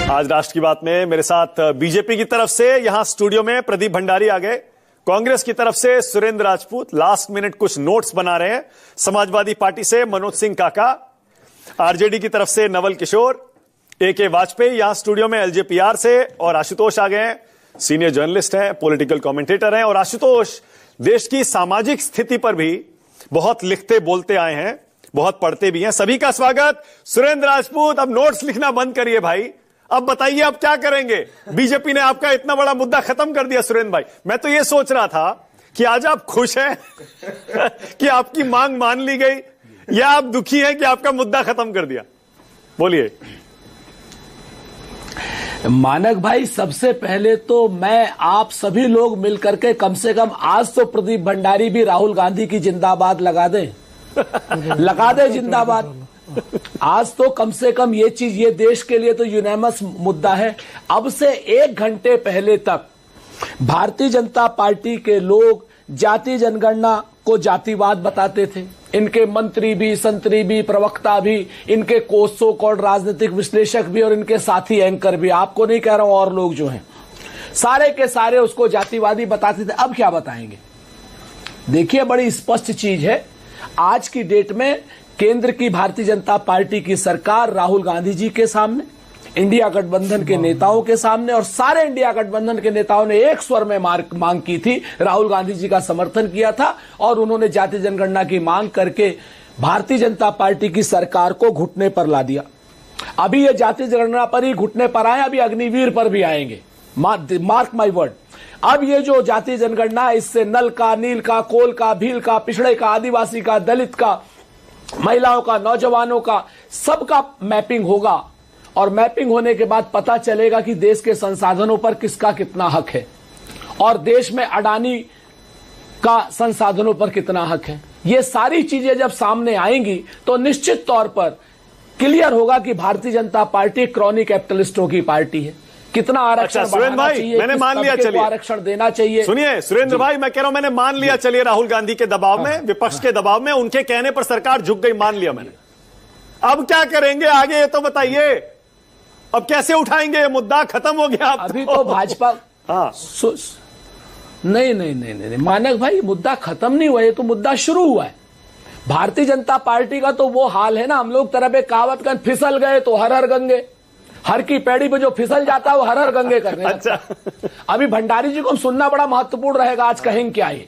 आज राष्ट्र की बात में मेरे साथ बीजेपी की तरफ से यहां स्टूडियो में प्रदीप भंडारी आ गए, कांग्रेस की तरफ से सुरेंद्र राजपूत लास्ट मिनट कुछ नोट्स बना रहे हैं, समाजवादी पार्टी से मनोज सिंह काका, आरजेडी की तरफ से नवल किशोर, AK वाजपेयी यहां स्टूडियो में LJPR से, और आशुतोष आ गए हैं, सीनियर जर्नलिस्ट हैं, पॉलिटिकल कमेंटेटर हैं। और आशुतोष देश की सामाजिक स्थिति पर भी बहुत लिखते बोलते आए हैं, बहुत पढ़ते भी हैं। सभी का स्वागत। सुरेंद्र राजपूत, अब नोट्स लिखना बंद करिए भाई, अब बताइए अब क्या करेंगे। बीजेपी ने आपका इतना बड़ा मुद्दा खत्म कर दिया। सुरेंद्र भाई, मैं तो ये सोच रहा था कि आज आप खुश हैं कि आपकी मांग मान ली गई, या आप दुखी हैं कि आपका मुद्दा खत्म कर दिया। बोलिए। मानक भाई, सबसे पहले तो मैं आप सभी लोग मिलकर के कम से कम आज तो प्रदीप भंडारी भी राहुल गांधी की जिंदाबाद लगा दे लगा दे जिंदाबाद। आज तो कम से कम ये चीज, ये देश के लिए तो यूनानिमस मुद्दा है। अब से 1 घंटे पहले तक भारतीय जनता पार्टी के लोग जाति जनगणना को जातिवाद बताते थे। इनके मंत्री भी, संतरी भी, प्रवक्ता भी, इनके कोसो कॉल्ड राजनीतिक विश्लेषक भी, और इनके साथी एंकर भी, आपको नहीं कह रहा हूं, और लोग जो हैं सारे के सारे उसको जातिवादी बताते थे। अब क्या बताएंगे? देखिए, बड़ी स्पष्ट चीज है। आज की डेट में केंद्र की भारतीय जनता पार्टी की सरकार राहुल गांधी जी के सामने, इंडिया गठबंधन के नेताओं के सामने, और सारे इंडिया गठबंधन के नेताओं ने एक स्वर में मांग की थी, राहुल गांधी जी का समर्थन किया था, और उन्होंने जाति जनगणना की मांग करके भारतीय जनता पार्टी की सरकार को घुटने पर ला दिया। अभी ये जाति जनगणना पर ही घुटने पर आए, अभी अग्निवीर पर भी आएंगे, मार्क माई वर्ड। अब ये जो जाति जनगणना है, इससे नल का, नील का, कोल का, भील का, पिछड़े का, आदिवासी का, दलित का, महिलाओं का, नौजवानों का, सबका मैपिंग होगा, और मैपिंग होने के बाद पता चलेगा कि देश के संसाधनों पर किसका कितना हक है, और देश में अडानी का संसाधनों पर कितना हक है। ये सारी चीजें जब सामने आएंगी तो निश्चित तौर पर क्लियर होगा कि भारतीय जनता पार्टी क्रॉनिक कैपिटलिस्टों की पार्टी है। कितना आरक्षण बढ़ाना चाहिए, मैंने मान लिया, चलिए आरक्षण देना चाहिए। सुनिए सुरेंद्र भाई, मैं कह रहा हूं मैंने मान लिया, चलिए राहुल गांधी के दबाव में, विपक्ष के दबाव में, उनके कहने पर सरकार झुक गई, मान लिया मैंने। अब क्या करेंगे आगे, ये तो बताइए। अब कैसे उठाएंगे ये मुद्दा? खत्म हो गया अभी तो भाजपा। हाँ, नहीं मानक भाई, मुद्दा खत्म नहीं हुआ, ये तो मुद्दा शुरू हुआ है। भारतीय जनता पार्टी का तो वो हाल है ना, हम लोग तरफ एक कहावत कर, फिसल गए तो हर हर गंगे। हर की पैड़ी पे जो फिसल जाता है वो हर हर गंगे करने लगता है। अभी भंडारी जी को सुनना बड़ा महत्वपूर्ण रहेगा, आज कहेंगे क्या है,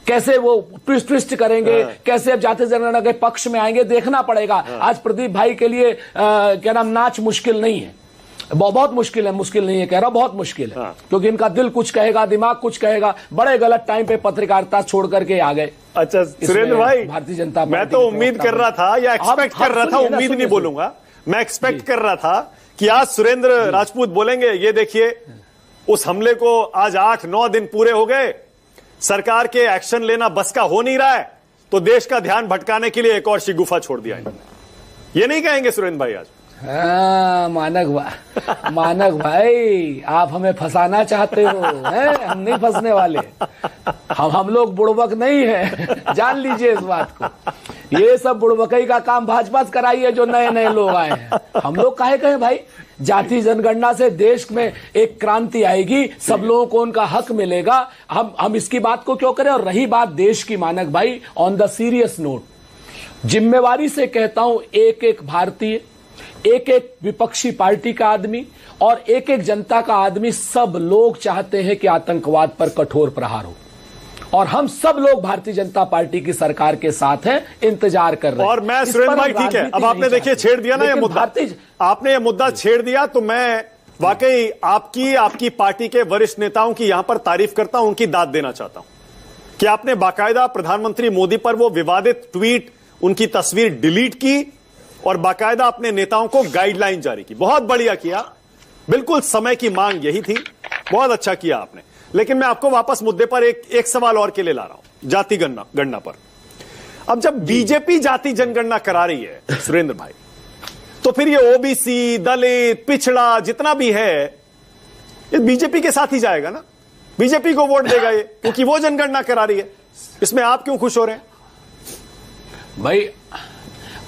कैसे वो ट्विस्ट करेंगे, कैसे अब जाति जनगणना के पक्ष में आएंगे, देखना पड़ेगा। आज प्रदीप भाई के लिए क्या नाम, नाच मुश्किल नहीं है, बहुत मुश्किल है, मुश्किल नहीं है कह रहा, बहुत मुश्किल है, क्योंकि इनका दिल कुछ कहेगा, दिमाग कुछ कहेगा। बड़े गलत टाइम पे पत्रकारिता छोड़ करके आ गए। अच्छा सुरेंद्र भाई, भारतीय जनता, मैं तो उम्मीद कर रहा था, या एक्सपेक्ट कर रहा था, उम्मीद नहीं बोलूंगा, मैं एक्सपेक्ट कर रहा था कि आज सुरेंद्र राजपूत बोलेंगे, ये देखिए उस हमले को आज 8-9 दिन पूरे हो गए, सरकार के एक्शन लेना बस का हो नहीं रहा है, तो देश का ध्यान भटकाने के लिए एक और शिगुफा छोड़ दिया इन्होंने। ये नहीं कहेंगे सुरेंद्र भाई आज? मानक भाई, आप हमें फंसाना चाहते हो, हैं? हम नहीं फंसने वाले, हम लोग बुड़बक नहीं है, जान लीजिए इस बात को। ये सब बुड़बकई का काम भाजपा कराई है, जो नए नए लोग आए हैं। हम लोग काहे कहें भाई, जाति जनगणना से देश में एक क्रांति आएगी, सब लोगों को उनका हक मिलेगा। हम इसकी बात को क्यों करें? और रही बात देश की, मानक भाई, ऑन द सीरियस नोट, जिम्मेवारी से कहता हूं, एक एक भारतीय, एक एक विपक्षी पार्टी का आदमी और एक एक जनता का आदमी, सब लोग चाहते हैं कि आतंकवाद पर कठोर प्रहार हो, और हम सब लोग भारतीय जनता पार्टी की सरकार के साथ हैं, इंतजार कर रहे हैं। और मैं सुरेंद्र भाई, ठीक है, अब आपने देखिए छेड़ दिया ना ये मुद्दा, आपने ये मुद्दा छेड़ दिया, तो मैं वाकई आपकी पार्टी के वरिष्ठ नेताओं की यहां पर तारीफ करता हूं, उनकी दाद देना चाहता हूं कि आपने बाकायदा प्रधानमंत्री मोदी पर वो विवादित ट्वीट, उनकी तस्वीर डिलीट की, और बाकायदा अपने नेताओं को गाइडलाइन जारी की। बहुत बढ़िया किया, बिल्कुल समय की मांग यही थी, बहुत अच्छा किया आपने। लेकिन मैं आपको वापस मुद्दे पर एक सवाल और के लिए ला रहा हूं, जाति गणना पर। अब जब बीजेपी जाति जनगणना करा रही है सुरेंद्र भाई, तो फिर ये ओबीसी, दलित, पिछड़ा जितना भी है, ये बीजेपी के साथ ही जाएगा ना, बीजेपी को वोट देगा ये, क्योंकि वो जनगणना करा रही है। इसमें आप क्यों खुश हो रहे हैं भाई?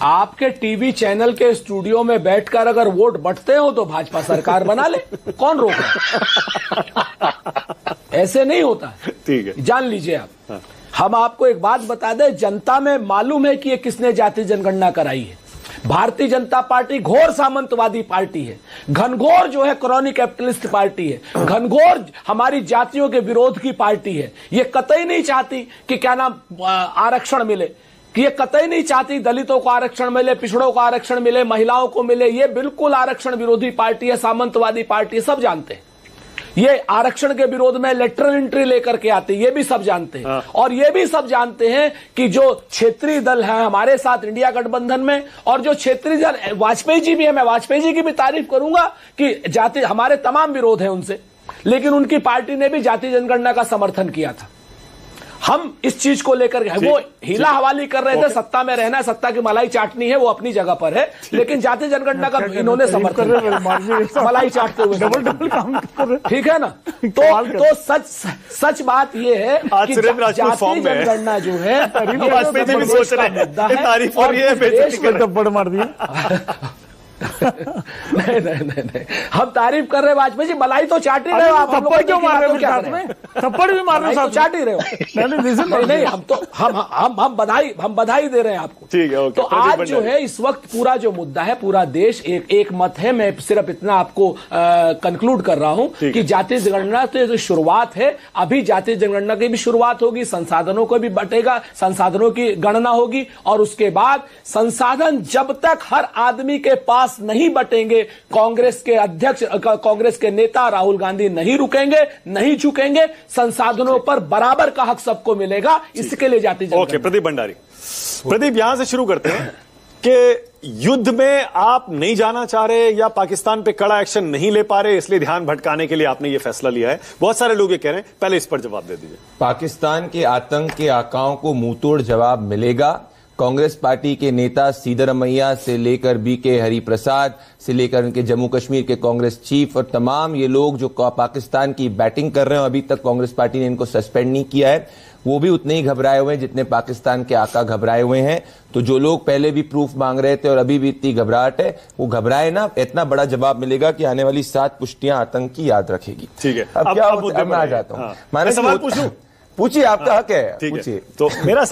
आपके टीवी चैनल के स्टूडियो में बैठकर अगर वोट बंटते हो तो भाजपा सरकार बना ले, कौन रोक रहा है? ऐसे नहीं होता। ठीक है, जान लीजिए आप। हम आपको एक बात बता दें, जनता में मालूम है कि ये किसने जाति जनगणना कराई है। भारतीय जनता पार्टी घोर सामंतवादी पार्टी है, घनघोर जो है क्रॉनी कैपिटलिस्ट पार्टी है, घनघोर हमारी जातियों के विरोध की पार्टी है। ये कतई नहीं चाहती कि क्या नाम आरक्षण मिले, कि ये कतई नहीं चाहती दलितों को आरक्षण मिले, पिछड़ों को आरक्षण मिले, महिलाओं को मिले। ये बिल्कुल आरक्षण विरोधी पार्टी है, सामंतवादी पार्टी है, सब जानते हैं। ये आरक्षण के विरोध में लेटरल एंट्री लेकर के आते, ये भी सब जानते हैं। और ये भी सब जानते हैं कि जो क्षेत्रीय दल है हमारे साथ इंडिया गठबंधन में, और जो क्षेत्रीय दल वाजपेयी जी भी है, मैं वाजपेयी जी की भी तारीफ करूंगा कि जाति हमारे तमाम विरोध है उनसे, लेकिन उनकी पार्टी ने भी जाति जनगणना का समर्थन किया था। हम इस चीज को लेकर वो हीला हवाली कर रहे थे, सत्ता में रहना है, सत्ता की मलाई चाटनी है, वो अपनी जगह पर है, लेकिन जाति जनगणना का इन्होंने समर्थन किया, मलाई चाटते हुए डबल काम कर रहे, ठीक है ना। तो सच बात ये है कि जाति जनगणना जो है तारीफ और थप्पड़ मार दिया। नहीं, हम तारीफ कर रहे हैं वाजपेयी जी, मलाई तो चाट ही रहे हो आप। थप्पड़ क्यों मार रहे हो? साथ में थप्पड़ भी मार रहे हो, चाट ही रहे हो। नहीं, हम तो हम बधाई दे रहे हैं आपको। ठीक है, तो आज जो है इस वक्त पूरा जो मुद्दा है, पूरा देश एक मत है। मैं सिर्फ इतना आपको कंक्लूड कर रहा हूं कि जाति जनगणना तो शुरुआत है, अभी जाति जनगणना की भी शुरुआत होगी, संसाधनों को भी बटेगा, संसाधनों की गणना होगी, और उसके बाद संसाधन जब तक हर आदमी के पास नहीं बटेंगे, कांग्रेस के अध्यक्ष, कांग्रेस के नेता राहुल गांधी नहीं रुकेंगे, नहीं झुकेंगे। संसाधनों पर बराबर का हक सबको मिलेगा, इसके लिए जाति जनगणना। ओके, प्रदीप भंडारी। प्रदीप, यहां से शुरू करते हैं कि युद्ध में आप नहीं जाना चाह रहे या पाकिस्तान पे कड़ा एक्शन नहीं ले पा रहे, इसलिए ध्यान भटकाने के लिए आपने ये फैसला लिया है। बहुत सारे लोग ये कह रहे हैं, पहले इस पर जवाब दे दीजिए। पाकिस्तान के आतंक के आकाओं को मुंहतोड़ जवाब मिलेगा। कांग्रेस पार्टी के नेता सिद्धरमैया से लेकर बीके हरिप्रसाद से लेकर उनके जम्मू कश्मीर के कांग्रेस चीफ और तमाम ये लोग जो पाकिस्तान की बैटिंग कर रहे हैं, अभी तक कांग्रेस पार्टी ने इनको सस्पेंड नहीं किया है, वो भी उतने ही घबराए हुए हैं जितने पाकिस्तान के आका घबराए हुए हैं। तो जो लोग पहले भी प्रूफ मांग रहे थे और अभी भी इतनी घबराहट है, वो घबराए ना, इतना बड़ा जवाब मिलेगा कि आने वाली 7 पुश्तियां आतंक की याद रखेगी। ठीक है, अब क्या होता है, मैं आ जाता हूँ। मैं सवाल पूछूं? पूछिए, आपका हक है, पूछिए। तो मेरा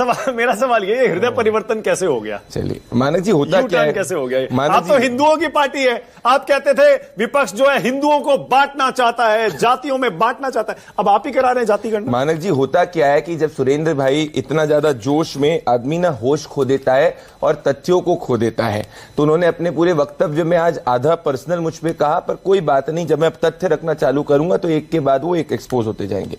सवाल ये, हृदय परिवर्तन कैसे हो गया? चलिए मानक जी, होता क्या है, कैसे हो गया? आप तो हिंदुओं की पार्टी है, आप कहते थे विपक्ष जो है हिंदुओं को बांटना चाहता है, जातियों में बांटना चाहता है, अब आप ही करा रहे हैं जाति गणना। मानक जी, होता क्या है कि जब सुरेंद्र भाई इतना ज्यादा जोश में आदमी ना होश खो देता है और तथ्यों को खो देता है, तो उन्होंने अपने पूरे वक्तव्य में आज आधा पर्सनल मुझ पे कहा, पर कोई बात नहीं, जब मैं तथ्य रखना चालू करूंगा तो एक के बाद वो एक एक्सपोज होते जाएंगे।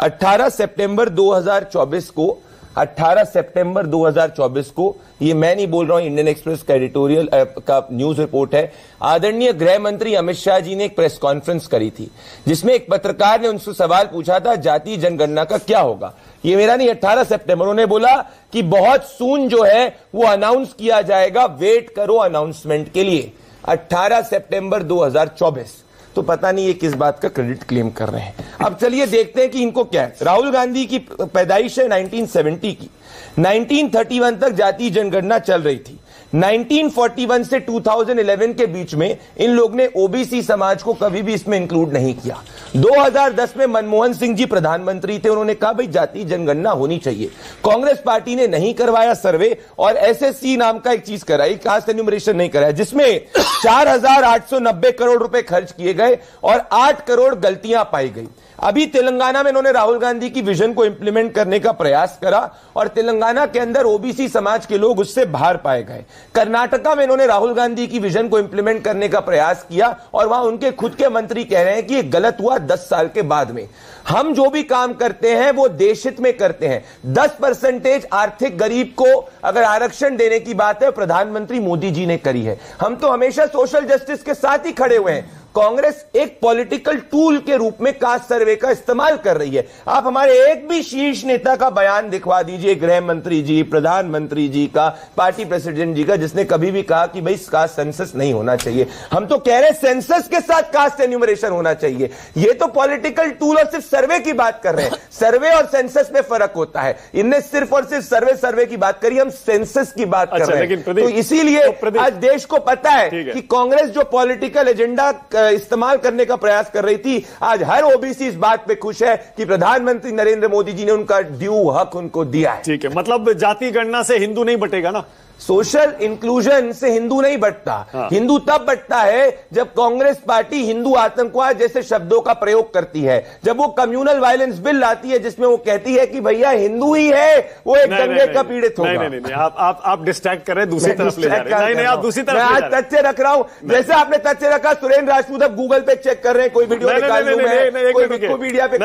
18 सितंबर 2024 को 18 सितंबर 2024 को, ये मैं नहीं बोल रहा हूं, इंडियन एक्सप्रेस का एडिटोरियल का न्यूज रिपोर्ट है, आदरणीय गृह मंत्री अमित शाह जी ने एक प्रेस कॉन्फ्रेंस करी थी, जिसमें एक पत्रकार ने उनसे सवाल पूछा था जाति जनगणना का क्या होगा। ये मेरा नहीं, 18 सितंबर उन्होंने बोला कि बहुत सून जो है वो अनाउंस किया जाएगा, वेट करो अनाउंसमेंट के लिए। 18 सितंबर 2024, तो पता नहीं ये किस बात का क्रेडिट क्लेम कर रहे हैं। अब चलिए देखते हैं कि इनको क्या है। राहुल गांधी की पैदाइश है 1970 की, 1931 तक जाति जनगणना चल रही थी। 1941 से 2011 के बीच में इन लोग ने ओबीसी समाज को कभी भी इसमें इंक्लूड नहीं किया। 2010 में मनमोहन सिंह जी प्रधानमंत्री थे, उन्होंने कहा भाई जाति जनगणना होनी चाहिए। कांग्रेस पार्टी ने नहीं करवाया सर्वे और एसएससी नाम का एक चीज कराई, कास्ट एन्यूमरेशन नहीं कराया, जिसमें 4,890 करोड़ रुपए खर्च किए गए और 8 करोड़ गलतियां पाई गई। अभी तेलंगाना में इन्होंने राहुल गांधी की विजन को इंप्लीमेंट करने का प्रयास करा और तेलंगाना के अंदर ओबीसी समाज के लोग उससे बाहर पाए गए। कर्नाटका में इन्होंने राहुल गांधी की विजन को इंप्लीमेंट करने का प्रयास किया और वहां उनके खुद के मंत्री कह रहे हैं कि यह गलत हुआ 10 साल के बाद में। हम जो भी काम करते हैं वो देशहित में करते हैं। 10% आर्थिक गरीब को अगर आरक्षण देने की बात है, प्रधानमंत्री मोदी जी ने करी है। हम तो हमेशा सोशल जस्टिस के साथ ही खड़े हुए हैं। कांग्रेस एक पॉलिटिकल टूल के रूप में कास्ट सर्वे का इस्तेमाल कर रही है। आप हमारे एक भी शीर्ष नेता का बयान दिखवा दीजिए, गृह मंत्री जी, प्रधानमंत्री जी का, पार्टी प्रेसिडेंट जी का, जिसने कभी भी कहा कि भाई कास्ट सेंसस नहीं होना चाहिए। हम तो कह रहे हैं सेंसस के साथ कास्ट एन्यूमरेशन होना चाहिए। ये तो पॉलिटिकल टूल और सिर्फ सर्वे की बात कर रहे हैं। सर्वे और सेंसस में फर्क होता है। इनने सिर्फ और सिर्फ सर्वे की बात करी, हम सेंसस की बात कर रहे हैं। तो इसीलिए आज देश को पता है कि कांग्रेस जो पॉलिटिकल एजेंडा इस्तेमाल करने का प्रयास कर रही थी, आज हर ओबीसी इस बात पे खुश है कि प्रधानमंत्री नरेंद्र मोदी जी ने उनका ड्यू हक उनको दिया है। ठीक है, मतलब जाति गणना से हिंदू नहीं बटेगा ना। सोशल इंक्लूजन से हिंदू नहीं बटता। हाँ। हिंदू तब बटता है जब कांग्रेस पार्टी हिंदू आतंकवाद जैसे शब्दों का प्रयोग करती है, जब वो कम्युनल वायलेंस बिल लाती है जिसमें वो कहती है कि भैया हिंदू ही है वो एक दंगे का पीड़ित होगा। नहीं, आप डिस्ट्रैक्ट कर रहे हैं, दूसरी तरफ ले जा रहे हैं। नहीं, आप दूसरी तरफ। मैं आज तथ्य रख रहा हूं, जैसे आपने तथ्य रखा। सुरेंद्र राजपूत अब गूगल पे चेक कर रहे हैं, कोई वीडियो निकाल लूं मैं, कोई विकिपीडिया पे।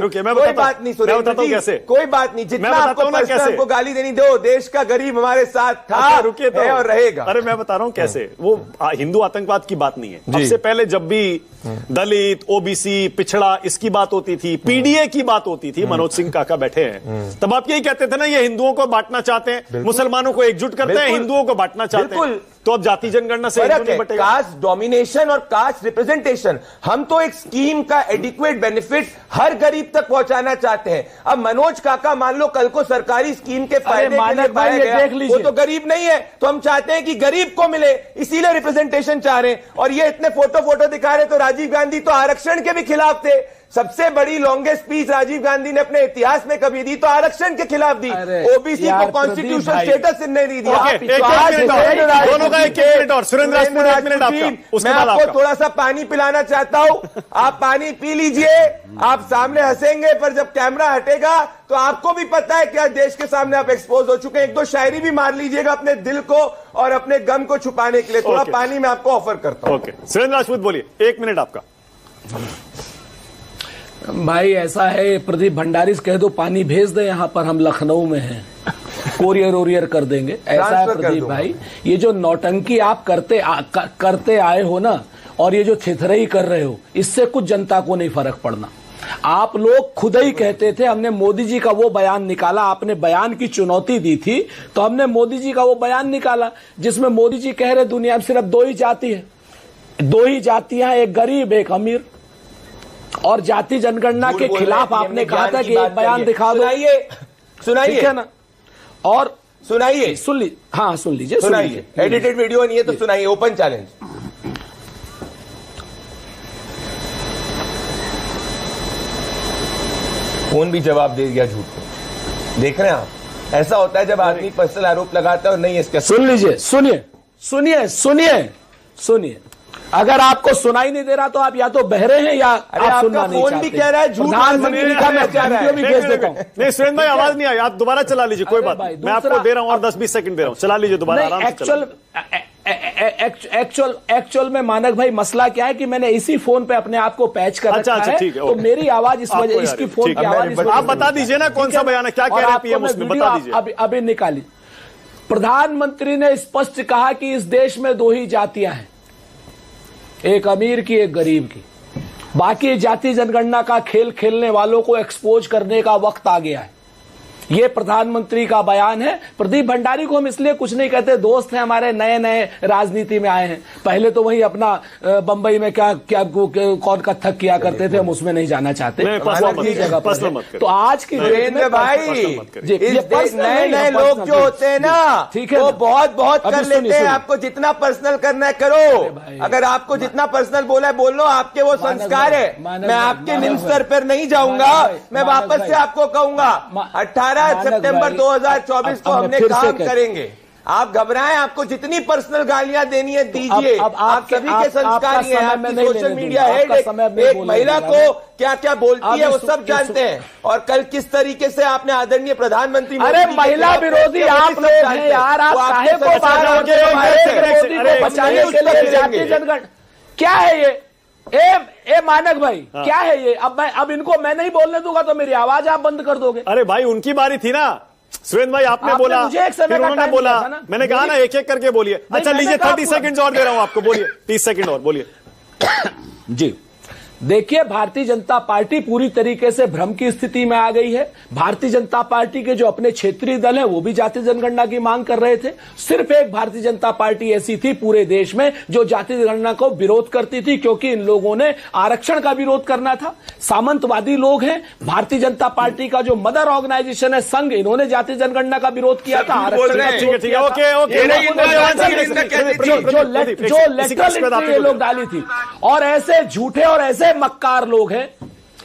रुकिए, मैं कोई बात नहीं सुरेंद्र जी, कैसे, कोई बात नहीं। जितना आपको पर्सनल को गाली देनी दो, देश का गरीब हमारे साथ था, रुकिए तो और रहेगा। अरे मैं बता रहा हूं कैसे। वो हिंदू आतंकवाद की बात नहीं है। सबसे पहले जब भी दलित, ओबीसी, पिछड़ा इसकी बात होती थी, पीडीए की बात होती थी, मनोज सिंह काका बैठे हैं, तब आप यही कहते थे ना, ये हिंदुओं को बांटना चाहते हैं, मुसलमानों को एकजुट करते हैं, हिंदुओं को बांटना चाहते हैं। तो अब जाति जनगणना से नहीं बटेगा। कास्ट डोमिनेशन और कास्ट रिप्रेजेंटेशन, हम तो एक स्कीम का एडिक्वेट बेनिफिट हर गरीब तक पहुंचाना चाहते हैं। अब मनोज काका मान लो कल को सरकारी स्कीम के फायदे के लिए पाया गया, वो तो गरीब नहीं है, तो हम चाहते हैं कि गरीब को मिले, इसीलिए रिप्रेजेंटेशन चाह रहे हैं। और ये इतने फोटो दिखा रहे, तो राजीव गांधी तो आरक्षण के भी खिलाफ थे। सबसे बड़ी लॉन्गेस्ट स्पीच राजीव गांधी ने अपने इतिहास में कभी दी तो आरक्षण के खिलाफ दी। ओबीसी को कॉन्स्टिट्यूशनल स्टेटस नहीं दी। दोनों का एक मिनट और सुरेंद्र राजपूत, एक मिनट आपका। मैं आपको थोड़ा सा पानी पिलाना चाहता हूं, आप पानी पी लीजिए। आप सामने हंसेंगे, पर जब कैमरा हटेगा तो आपको भी पता है क्या देश के सामने आप एक्सपोज हो चुके हैं। एक दो शायरी भी मार लीजिएगा अपने दिल को और अपने गम को छुपाने के लिए। थोड़ा पानी मैं आपको ऑफर करता हूं। सुरेंद्र राजपूत बोलिए, एक मिनट आपका। भाई ऐसा है, प्रदीप भंडारी से कह दो पानी भेज दे, यहाँ पर हम लखनऊ में हैं, कोरियर कर देंगे। ऐसा है प्रदीप भाई, ये जो नौटंकी आप करते आए हो ना, और ये जो छिथरई कर रहे हो, इससे कुछ जनता को नहीं फर्क पड़ना। आप लोग खुद ही कहते थे हमने मोदी जी का वो बयान निकाला, आपने बयान की चुनौती दी थी, तो हमने मोदी जी का वो बयान निकाला जिसमें मोदी जी कह रहे दुनिया में सिर्फ दो ही जाति है, दो ही जातियां, एक गरीब एक अमीर। और जाति जनगणना के खिलाफ आपने कहा था कि एक बयान दिखा दो। सुनाइए ठीक है ना, और सुनाइए, सुन लीजिए। हाँ सुन लीजिए, सुनाइए। एडिटेड वीडियो नहीं है तो सुनाइए, ओपन चैलेंज। कौन भी जवाब दे दिया झूठ को। देख रहे हैं आप, ऐसा होता है जब आदमी पर्सनल आरोप लगाता है और नहीं इसका। सुन लीजिए, सुनिए। अगर आपको सुनाई नहीं दे रहा तो आप या तो बहरे हैं या आप सुनना नहीं चाहते। फोन भी कह रहा है झूठ, प्रधानमंत्री का मैं वीडियो भी भेज देता हूं। नहीं सुरेंद्र भाई, आवाज नहीं आई, आप दोबारा चला लीजिए, कोई बात नहीं, मैं आपको दे रहा हूं और 10-20 सेकंड दे रहा हूं, चला लीजिए दोबारा आराम से। एक्चुअल में मानक भाई मसला क्या है कि मैंने इसी फोन पे अपने आप को पैच कर रखा है, ठीक है, तो मेरी आवाज इस वजह, इसकी फोन की आवाज, आप बता दीजिए ना कौन सा बयान है, क्या कह रहे हैं पीएम उसमें, बता दीजिए। अभी निकाली। प्रधानमंत्री ने स्पष्ट कहा कि इस देश में दो ही जातियां हैं, एक अमीर की एक गरीब की। बाकी जाति जनगणना का खेल खेलने वालों को एक्सपोज करने का वक्त आ गया है। ये प्रधानमंत्री का बयान है। प्रदीप भंडारी को हम इसलिए कुछ नहीं कहते, दोस्त हैं हमारे, नए राजनीति में आए हैं। पहले तो वही अपना बंबई में क्या कौन कथक किया करते थे, हम उसमें नहीं जाना चाहते। तो आज की डेट में भाई नए लोग जो होते हैं ना, ठीक है, वो बहुत कर लेते हैं। आपको जितना पर्सनल करना है करो, अगर आपको जितना पर्सनल बोला है बोल लो, आपके वो संस्कार है। मैं आपके निम्न स्तर पर नहीं जाऊंगा, मैं वापस से आपको कहूंगा 18 सितंबर 2024 को हमने काम करेंगे। आप घबराएं, आपको जितनी पर्सनल गालियां देनी है दीजिए। आप सभी के संस्कारी हैं, आपकी सोशल मीडिया हेड एक महिला को क्या क्या बोलती है वो सब जानते हैं। और कल किस तरीके से आपने आदरणीय प्रधानमंत्री, अरे महिला विरोधी आप लोग हैं यार, आप काहे को बचाने के लिए जाति जनगणना क्या है ये? ए मानक भाई, क्या है ये? अब इनको मैं नहीं बोलने दूंगा तो मेरी आवाज आप बंद कर दोगे। अरे भाई उनकी बारी थी ना सुरेंद्र भाई, आपने बोला, मुझे एक समय उन्होंने बोला, मैंने कहा ना एक एक करके बोलिए। अच्छा लीजिए 30 सेकंड और दे रहा हूं आपको, बोलिए 30 सेकंड और बोलिए। जी देखिए, भारतीय जनता पार्टी पूरी तरीके से भ्रम की स्थिति में आ गई है। भारतीय जनता पार्टी के जो अपने क्षेत्रीय दल हैं वो भी जाति जनगणना की मांग कर रहे थे। सिर्फ एक भारतीय जनता पार्टी ऐसी थी पूरे देश में जो जाति जनगणना को विरोध करती थी, क्योंकि इन लोगों ने आरक्षण का विरोध करना था। सामंतवादी लोग हैं। भारतीय जनता पार्टी का जो मदर ऑर्गेनाइजेशन है संघ, इन्होंने जाति जनगणना का विरोध किया था, आरक्षण का विरोध किया था, जो लेटरल ये लोग डाली थी। और ऐसे झूठे और ऐसे मक्कार लोग हैं,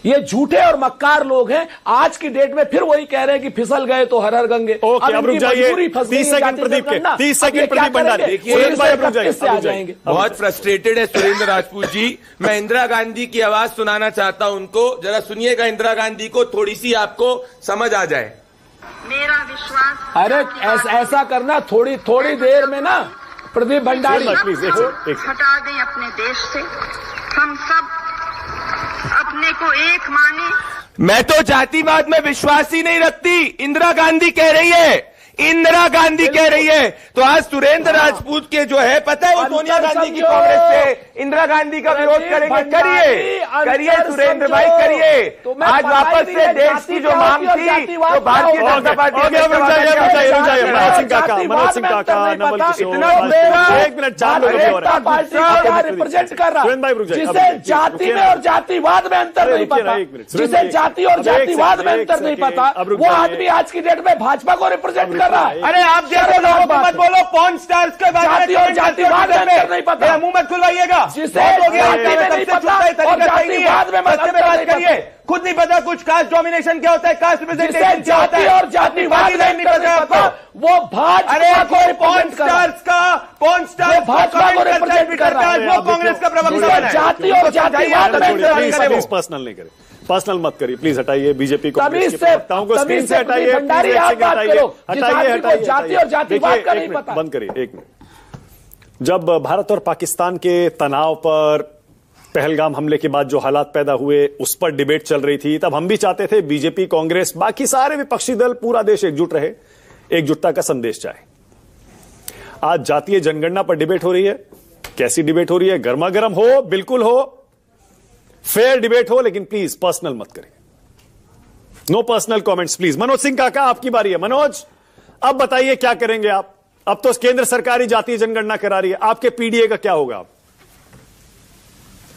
ये झूठे और मक्कार लोग हैं। आज की डेट में फिर वही कह रहे हैं कि फिसल गए तो हर हर गंगे। ओके, अब रुक जाइए 30 सेकंड प्रदीप के, 30 सेकंड प्रदीप भंडारी। सुरेंद्र भाई रुक जाइए, बहुत फ्रस्ट्रेटेड है सुरेंद्र राजपूत जी। मैं इंदिरा गांधी की आवाज सुनाना चाहता हूं उनको, जरा सुनिएगा इंदिरा गांधी को, थोड़ी सी आपको समझ आ जाए। मेरा विश्वास, अरे ऐसा करना थोड़ी देर में ना प्रदीप भंडारी हटा दें अपने देश से। हम सब अपने को एक माने। मैं तो जातिवाद में विश्वास ही नहीं रखती, इंदिरा गांधी कह रही है, इंदिरा गांधी कह रही है। तो आज सुरेंद्र राजपूत के जो है, पता है वो सोनिया गांधी की कांग्रेस से इंदिरा गांधी का विरोध करेंगे। करिए सुरेंद्र भाई, करिए। आज वापस से देश की जो मांग थी तो भारतीय जनता पार्टी, मनोज सिंह काका, नवल किशोर, एक मिनट, 4 लोग रिप्रेजेंट कर रहा है, जिसे जाति में और जातिवाद में अंतर नहीं पता, जिसे जाति और जातिवाद में अंतर नहीं पता, वो आदमी आज की डेट में भाजपा को रिप्रेजेंट कर रहा है। अरे आप जैसे लोगों को मत बोलो, पॉर्न स्टार्स के बारे में और जातिवाद में नहीं पता, मुंह मत खुलवाइएगा। जिसे नहीं पता और जातिवाद में बात करिए। खुद नहीं पता कुछ कास्ट डोमिनेशन क्या होता है, कास्ट रिप्रेजेंटेशन क्या होता है, और जातिवाद नहीं पता आपको, वो भाजपा को पॉर्न स्टार्स भाजपा को रिप्रेजेंट कर रहा है, वो कांग्रेस का प्रवक्ता है। जाति और जातिवाद में पर्सनल नहीं करें, पर्सनल मत करिए प्लीज, हटाइए बीजेपी को स्क्रीन से हटाइए, हटाइए, जाति और जातिवाद का नहीं पता। बंद करिए 1 मिनट। जब भारत और पाकिस्तान के तनाव पर पहलगाम हमले के बाद जो हालात पैदा हुए उस पर डिबेट चल रही थी, तब हम भी चाहते थे बीजेपी, कांग्रेस, बाकी सारे विपक्षी दल, पूरा देश एकजुट रहे, एकजुटता का संदेश जाए। आज जातीय जनगणना पर डिबेट हो रही है। कैसी डिबेट हो रही है? गर्मा गर्म हो, बिल्कुल हो, फेयर डिबेट हो, लेकिन प्लीज पर्सनल मत करें। No personal comments please. Manoj Singh काका, आपकी बारी है। मनोज, अब बताइए क्या करेंगे आप? अब तो केंद्र सरकार ही जातीय जनगणना करा रही है, आपके पीडीए का क्या होगा?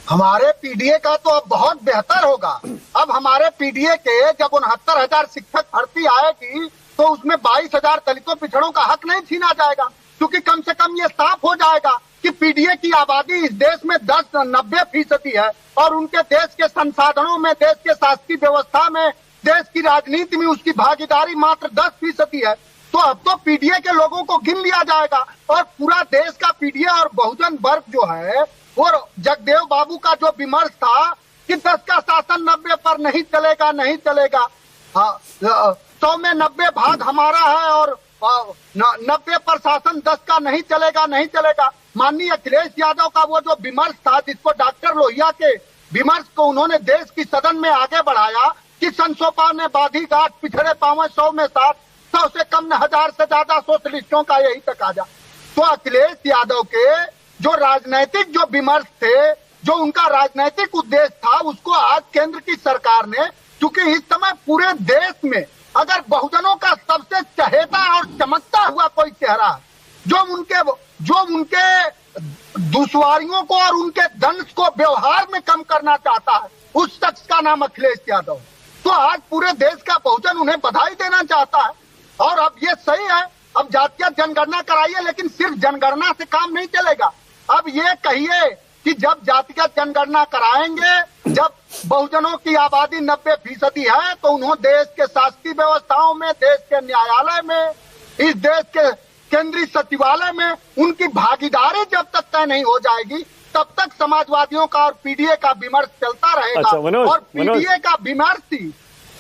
हमारे पीडीए का तो अब बहुत बेहतर होगा। अब हमारे पीडीए के जब 69,000 शिक्षक भर्ती आएगी तो उसमें 22,000 दलितों पिछड़ों का हक नहीं छीना जाएगा, क्योंकि कम से कम ये साफ हो जाएगा कि पीडीए की आबादी इस देश में 10-90% है और उनके देश के संसाधनों में, देश के शासकीय व्यवस्था में, देश की राजनीति में उसकी भागीदारी मात्र 10% है। तो अब तो पीडीए के लोगों को गिन लिया जाएगा और पूरा देश का पीडीए और बहुजन वर्ग जो है, और जगदेव बाबू का जो विमर्श था कि 10 का शासन 90 पर नहीं चलेगा, नहीं चलेगा, 100 में 90 भाग हमारा है और 90 पर शासन 10 का नहीं चलेगा, नहीं चलेगा। माननीय अखिलेश यादव का वो जो विमर्श था, जिसको डॉक्टर लोहिया के विमर्श को उन्होंने देश की सदन में आगे बढ़ाया कि संसोपा ने बाधी घाट, पिछड़े पावे 100 में 7, 100 से कम न 1000 से ज्यादा सोशलिस्टों का यही तक आ जा। तो अखिलेश यादव के जो राजनैतिक जो विमर्श थे, जो उनका राजनैतिक उद्देश्य था, उसको आज केंद्र की सरकार ने, क्योंकि इस समय पूरे देश में अगर बहुजनों का सबसे चहेता और चमकता हुआ कोई चेहरा है जो उनके दुश्वारियों को और उनके दंश को व्यवहार में कम करना चाहता है, उस शख्स का नाम अखिलेश यादव। तो आज पूरे देश का बहुजन उन्हें बधाई देना चाहता है। और अब ये सही है, अब जातीय जनगणना कराइए, लेकिन सिर्फ जनगणना से काम नहीं चलेगा। अब ये कहिए कि जब जातिगत जनगणना कराएंगे, जब बहुजनों की आबादी 90% है, तो उन्होंने देश के शासकीय व्यवस्थाओं में, देश के न्यायालय में, इस देश के केंद्रीय सचिवालय में उनकी भागीदारी जब तक तय नहीं हो जाएगी, तब तक समाजवादियों का और पीडीए का विमर्श चलता रहेगा। और पीडीए का विमर्श ही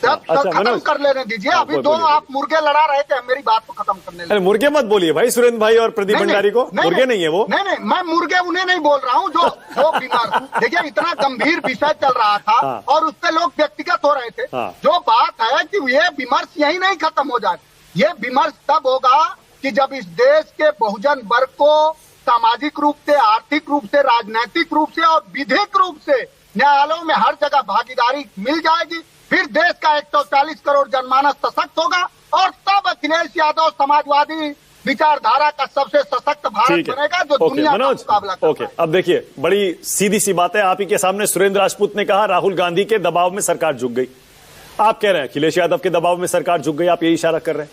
खत्म कर लेने दीजिए। अभी दो आप मुर्गे लड़ा रहे थे, मेरी बात को खत्म करने अरे मुर्गे मत बोलिए भाई, सुरेंद्र भाई और प्रदीप भंडारी को। मुर्गे नहीं है वो। नहीं, मैं मुर्गे उन्हें नहीं बोल रहा हूँ जो बीमार। देखिए, इतना गंभीर विषय चल रहा था और उस पर लोग व्यक्तिगत हो रहे थे। जो बात है कि ये विमर्श यही नहीं खत्म हो जाए, ये विमर्श तब होगा कि जब इस देश के बहुजन वर्ग को सामाजिक रूप से, आर्थिक रूप से, राजनीतिक रूप से और विधिक रूप से न्यायालयों में हर जगह भागीदारी मिल जाएगी। फिर देश का 140 करोड़ जनमानस सशक्त होगा और तब अखिलेश यादव समाजवादी विचारधारा का सबसे सशक्त भारत बनेगा जो दुनिया का मुकाबला करेगा। अब देखिए, बड़ी सीधी सी बात है, आप ही के सामने सुरेंद्र राजपूत ने कहा राहुल गांधी के दबाव में सरकार झुक गई। आप कह रहे हैं अखिलेश यादव के दबाव में सरकार झुक गई, आप यही इशारा कर रहे हैं।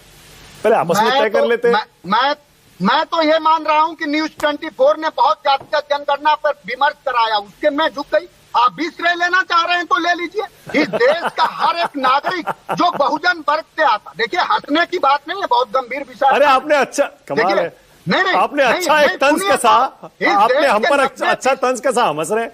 पहले आपस में तय कर लेते हैं। मैं तो ये मान रहा हूं कि न्यूज 24 ने बहुत जातिगत जनगणना पर विमर्श कराया, उसके मैं झुक गई। आप भी श्रेय लेना चाह रहे हैं तो ले लीजिए। इस देश का हर एक नागरिक जो बहुजन वर्ग से आता, देखिए हंसने की बात नहीं है, बहुत गंभीर विषय। अरे आपने अच्छा कमाल है, नहीं आपने अच्छा एक तंज कसा, आपने हम पर अच्छा तंज कसा, हम हंस रहे हैं।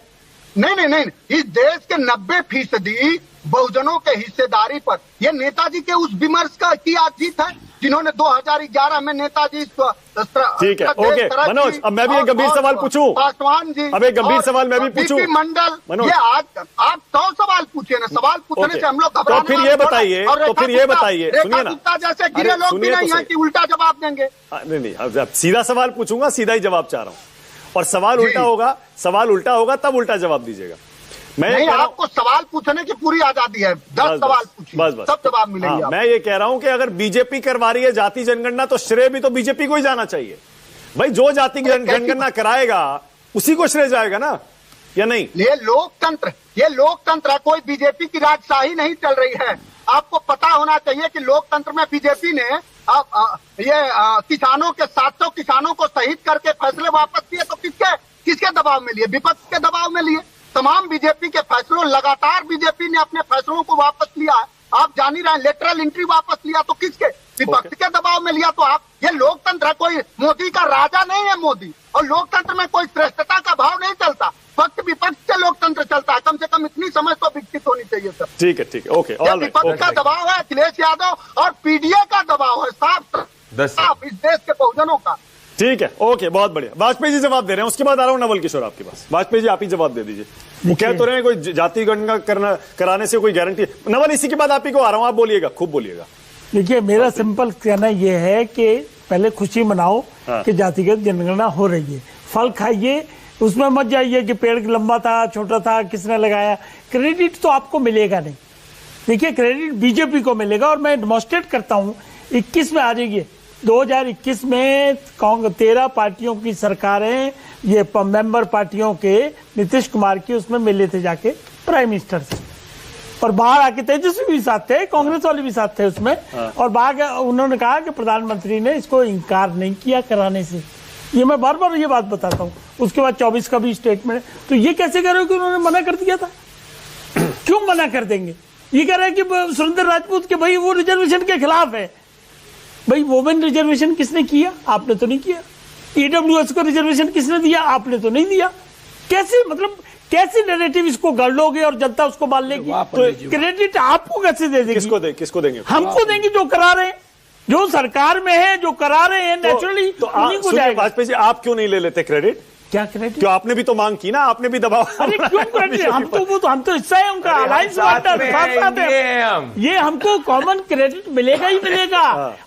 नहीं, इस देश के 90% बहुजनों के हिस्सेदारी पर यह नेताजी के उस विमर्श का की आज जीत है जिन्होंने 2011 में नेताजी। ठीक है, ओके मनोज, अब मैं भी एक गंभीर सवाल पूछूं। पासवान जी, अब एक गंभीर सवाल मैं भी पूछूं। मंडल, मनोज, ये आज आप 100 सवाल पूछे ना, सवाल पूछने से हम लोग तो फिर ये बताइए, सुनिए ना, जैसे गिरे लोग भी नहीं है कि उल्टा जवाब देंगे। नहीं, सीधा सवाल पूछूंगा, सीधा ही जवाब चाह रहा हूं, और सवाल उल्टा होगा तब उल्टा जवाब दीजिएगा। नहीं, आपको सवाल पूछने की पूरी आजादी है, 10 सवाल पूछिए, सब जवाब मिलेंगे। मैं ये कह रहा हूं कि अगर बीजेपी करवा रही है जाति जनगणना तो श्रेय भी तो बीजेपी को ही जाना चाहिए भाई। जो जाति जनगणना कराएगा उसी को श्रेय जाएगा ना, या नहीं? ये लोकतंत्र है, कोई बीजेपी की राजशाही नहीं चल रही है। आपको पता होना चाहिए कि लोकतंत्र में बीजेपी ने किसानों के 700 किसानों को शहीद करके फैसले वापस किए, तो किसके दबाव में लिए? विपक्ष के दबाव में लिए। तमाम बीजेपी के फैसलों, लगातार बीजेपी ने अपने फैसलों को वापस लिया है। आप जान ही रहे हैं, लेटरल एंट्री वापस लिया तो किसके? विपक्ष के दबाव में लिया। तो आप, ये लोकतंत्र है, कोई मोदी का राजा नहीं है मोदी, और लोकतंत्र में कोई श्रेष्ठता का भाव नहीं चलता, पक्ष विपक्ष से लोकतंत्र चलता है। कम से कम इतनी समझ तो विकसित होनी चाहिए सर। ठीक है, ओके। विपक्ष का दबाव है अखिलेश यादव और पीडीए का दबाव है साफ इस देश के बहुजनों का। ठीक है, ओके, बहुत बढ़िया। वाजपेयी जी जवाब दे रहे हैं, उसके बाद आ रहा हूं नवल किशोर आपके पास। वाजपेयी जी आप ही जवाब दे दीजिए। वो कह तो रहे हैं कोई जाति गणना कराने से कोई गारंटी। नवल, इसी के बाद आप ही को आ रहा हूं, आप बोलिएगा, खूब बोलिएगा। देखिए, मेरा सिंपल कहना यह है कि पहले खुशी मनाओ कि जातिगत जनगणना हो रही है, फल खाइए, उसमें मत जाइए कि पेड़ लंबा था, छोटा था, किसने लगाया। क्रेडिट तो आपको मिलेगा नहीं। देखिए, क्रेडिट बीजेपी को मिलेगा, और मैं डेमोन्स्ट्रेट करता हूं 21 में आ जाइए। 2021 में 13 पार्टियों की सरकारें, ये मेंबर पार्टियों के नीतीश कुमार की, उसमें मिले थे जाके प्राइम मिनिस्टर से, और बाहर आके तेजस्वी भी साथ थे, कांग्रेस वाले भी साथ थे उसमें। और बाहर उन्होंने कहा कि प्रधानमंत्री ने इसको इनकार नहीं किया कराने से। ये मैं बार बार ये बात बताता हूँ। उसके बाद 24 का भी स्टेटमेंट। तो ये कैसे कह रहे हो कि उन्होंने मना कर दिया था? क्यों मना कर देंगे? ये कह रहे हैं कि सुरेंद्र राजपूत के भाई वो रिजर्वेशन के खिलाफ है। भाई वोमेन रिजर्वेशन किसने किया? आपने तो नहीं किया। ईडब्ल्यूएस को रिजर्वेशन किसने दिया? आपने तो नहीं दिया। कैसे, मतलब कैसे नैरेटिव इसको गढ़ लोगे और जनता उसको मान लेगी? तो क्रेडिट आपको कैसे दे देगी? किसको देंगे? हमको देंगे, जो करा रहे हैं, जो सरकार में है, जो करा रहे हैं, नेचुरली तो वाजपेयी जी, आप क्यों नहीं ले लेते क्रेडिट? क्या क्रेडिट? क्यों, आपने भी तो मांग की ना, आपने भी दबाव। अरे क्यों क्रेडिट? हम तो हिस्सा है उनका, अलायंस पार्टनर, साथ है। ये हमको कॉमन क्रेडिट मिलेगा ही मिलेगा।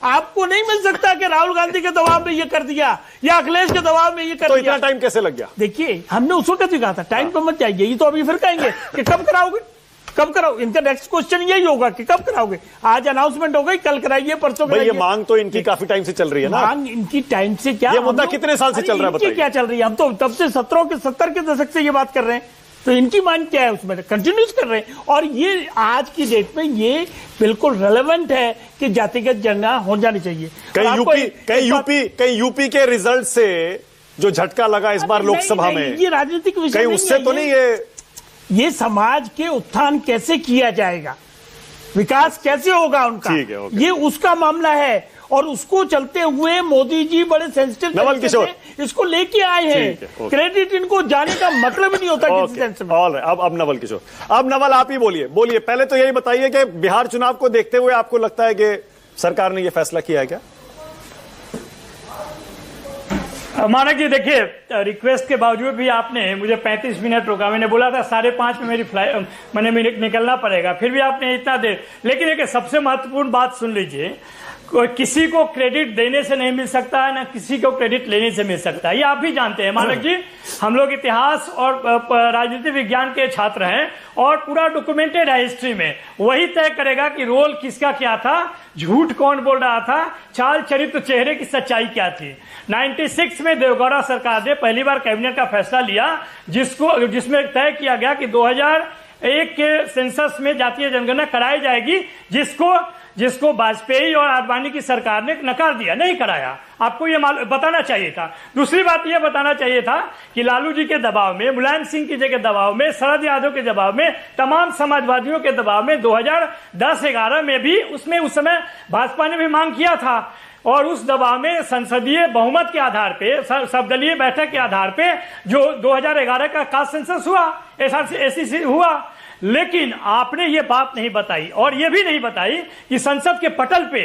आपको नहीं मिल सकता कि राहुल गांधी के दबाव में ये कर दिया या अखिलेश के दबाव में ये कर दिया। तो इतना टाइम कैसे लग गया? देखिए, हमने उस वक्त भी कहा था टाइम पर मत जाइए। ये तो अभी फिर कहेंगे कि कब कराओगे, कब कराओ। इनका नेक्स्ट क्वेश्चन यही होगा कि कब कराओगे। आज अनाउंसमेंट हो गई, कल कराइए, परसों कराइए। ये मांग तो इनकी काफी टाइम से चल रही है ना। मांग इनकी टाइम से क्या, ये मुद्दा कितने साल से चल रहा है बताइए? क्या चल रही है? हम तो तब से 70 के दशक से ये बात कर रहे हैं। तो इनकी मांग क्या है, उसमें कंटिन्यूस कर रहे हैं। और ये आज की डेट में ये बिल्कुल रेलेवेंट है कि जातिगत जनगणना हो जानी चाहिए। कहीं यूपी के रिजल्ट से जो झटका लगा इस बार लोकसभा में, ये राजनीतिक विषय कहीं उससे तो नहीं ये समाज के उत्थान कैसे किया जाएगा, विकास कैसे होगा उनका, ये उसका मामला है। और उसको चलते हुए मोदी जी बड़े सेंसिटिव तरीके से इसको लेके आए हैं। क्रेडिट इनको जाने का मतलब ही नहीं होता किसी सेंस में। अब नवल किशोर, अब नवल आप ही बोलिए। पहले तो यही बताइए कि बिहार चुनाव को देखते हुए आपको लगता है कि सरकार ने यह फैसला किया है क्या? माना कि देखिए, रिक्वेस्ट के बावजूद भी आपने मुझे 35 मिनट रोका। मैंने बोला था 5:30 में मेरी फ्लाइट, मैंने निकलना पड़ेगा, फिर भी आपने इतना देर। लेकिन एक सबसे महत्वपूर्ण बात सुन लीजिए, किसी को क्रेडिट देने से नहीं मिल सकता है, ना किसी को क्रेडिट लेने से मिल सकता है। ये आप भी जानते हैं मानक जी, हम लोग इतिहास और राजनीति विज्ञान के छात्र हैं और पूरा डॉक्यूमेंटेड है हिस्ट्री में। वही तय करेगा कि रोल किसका क्या था, झूठ कौन बोल रहा था, चाल चरित्र चेहरे की सच्चाई क्या थी। 96 में देवगौड़ा सरकार ने पहली बार कैबिनेट का फैसला लिया जिसमें तय किया गया कि 2001 के सेंसस में जातीय जनगणना कराई जाएगी, जिसको वाजपेयी और आडवाणी की सरकार ने नकार दिया, नहीं कराया। आपको ये बताना चाहिए था। दूसरी बात ये बताना चाहिए था कि लालू जी के दबाव में, मुलायम सिंह की जगह दबाव में, शरद यादव के दबाव में, तमाम समाजवादियों के दबाव में 2010-11 में भी उसमें उस समय भाजपा ने भी मांग किया था और उस दबाव में संसदीय बहुमत के आधार पे, सर्वदलीय बैठक के आधार पे जो 2011 का कास्ट सेंसस हुआ, एससी हुआ। लेकिन आपने ये बात नहीं बताई और ये भी नहीं बताई कि संसद के पटल पे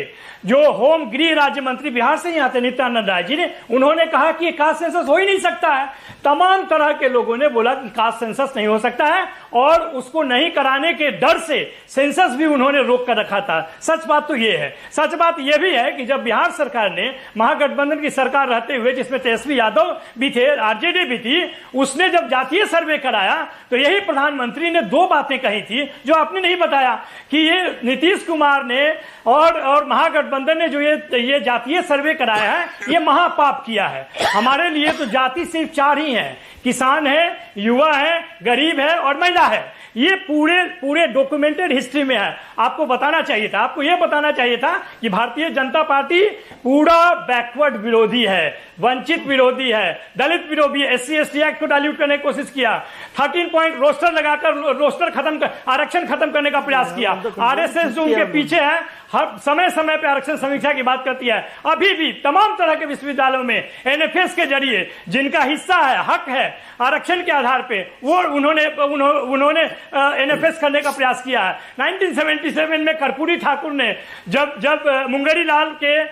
जो होम गृह राज्य मंत्री बिहार से यहाँ थे नित्यानंद राय जी ने, उन्होंने कहा कि कास्ट सेंसस हो ही नहीं सकता है। तमाम तरह के लोगों ने बोला कि कास्ट सेंसस नहीं हो सकता है और उसको नहीं कराने के डर से सेंसस भी उन्होंने रोक कर रखा था। सच बात तो ये है। सच बात यह भी है कि जब बिहार सरकार ने महागठबंधन की सरकार रहते हुए, जिसमें तेजस्वी यादव भी थे, आरजेडी भी थी, उसने जब जातीय सर्वे कराया तो यही प्रधानमंत्री ने दो बातें कही थी जो आपने नहीं बताया कि ये नीतीश कुमार ने और महागठबंधन ने जो ये जातीय सर्वे कराया है, ये महापाप किया है। हमारे लिए तो जाति सिर्फ चार ही है, किसान है, युवा है, गरीब है और महिला है। ये पूरे डॉक्यूमेंटेड हिस्ट्री में है। आपको बताना चाहिए था, आपको यह बताना चाहिए था कि भारतीय जनता पार्टी पूरा बैकवर्ड विरोधी है, वंचित विरोधी है, दलित विरोधी है। SC/ST एक्ट को डाइल्यूट करने की कोशिश किया, 13 पॉइंट रोस्टर लगाकर आरक्षण खत्म करने का प्रयास किया। RSS जो उनके पीछे है, हर समय समय पे आरक्षण समीक्षा की बात करती है। अभी भी तमाम तरह के विश्वविद्यालयों में NFS के जरिए जिनका हिस्सा है, हक है आरक्षण के आधार पे, वो उन्होंने NFS करने का प्रयास किया है। 1977 में कर्पूरी ठाकुर ने जब मुंगरी लाल के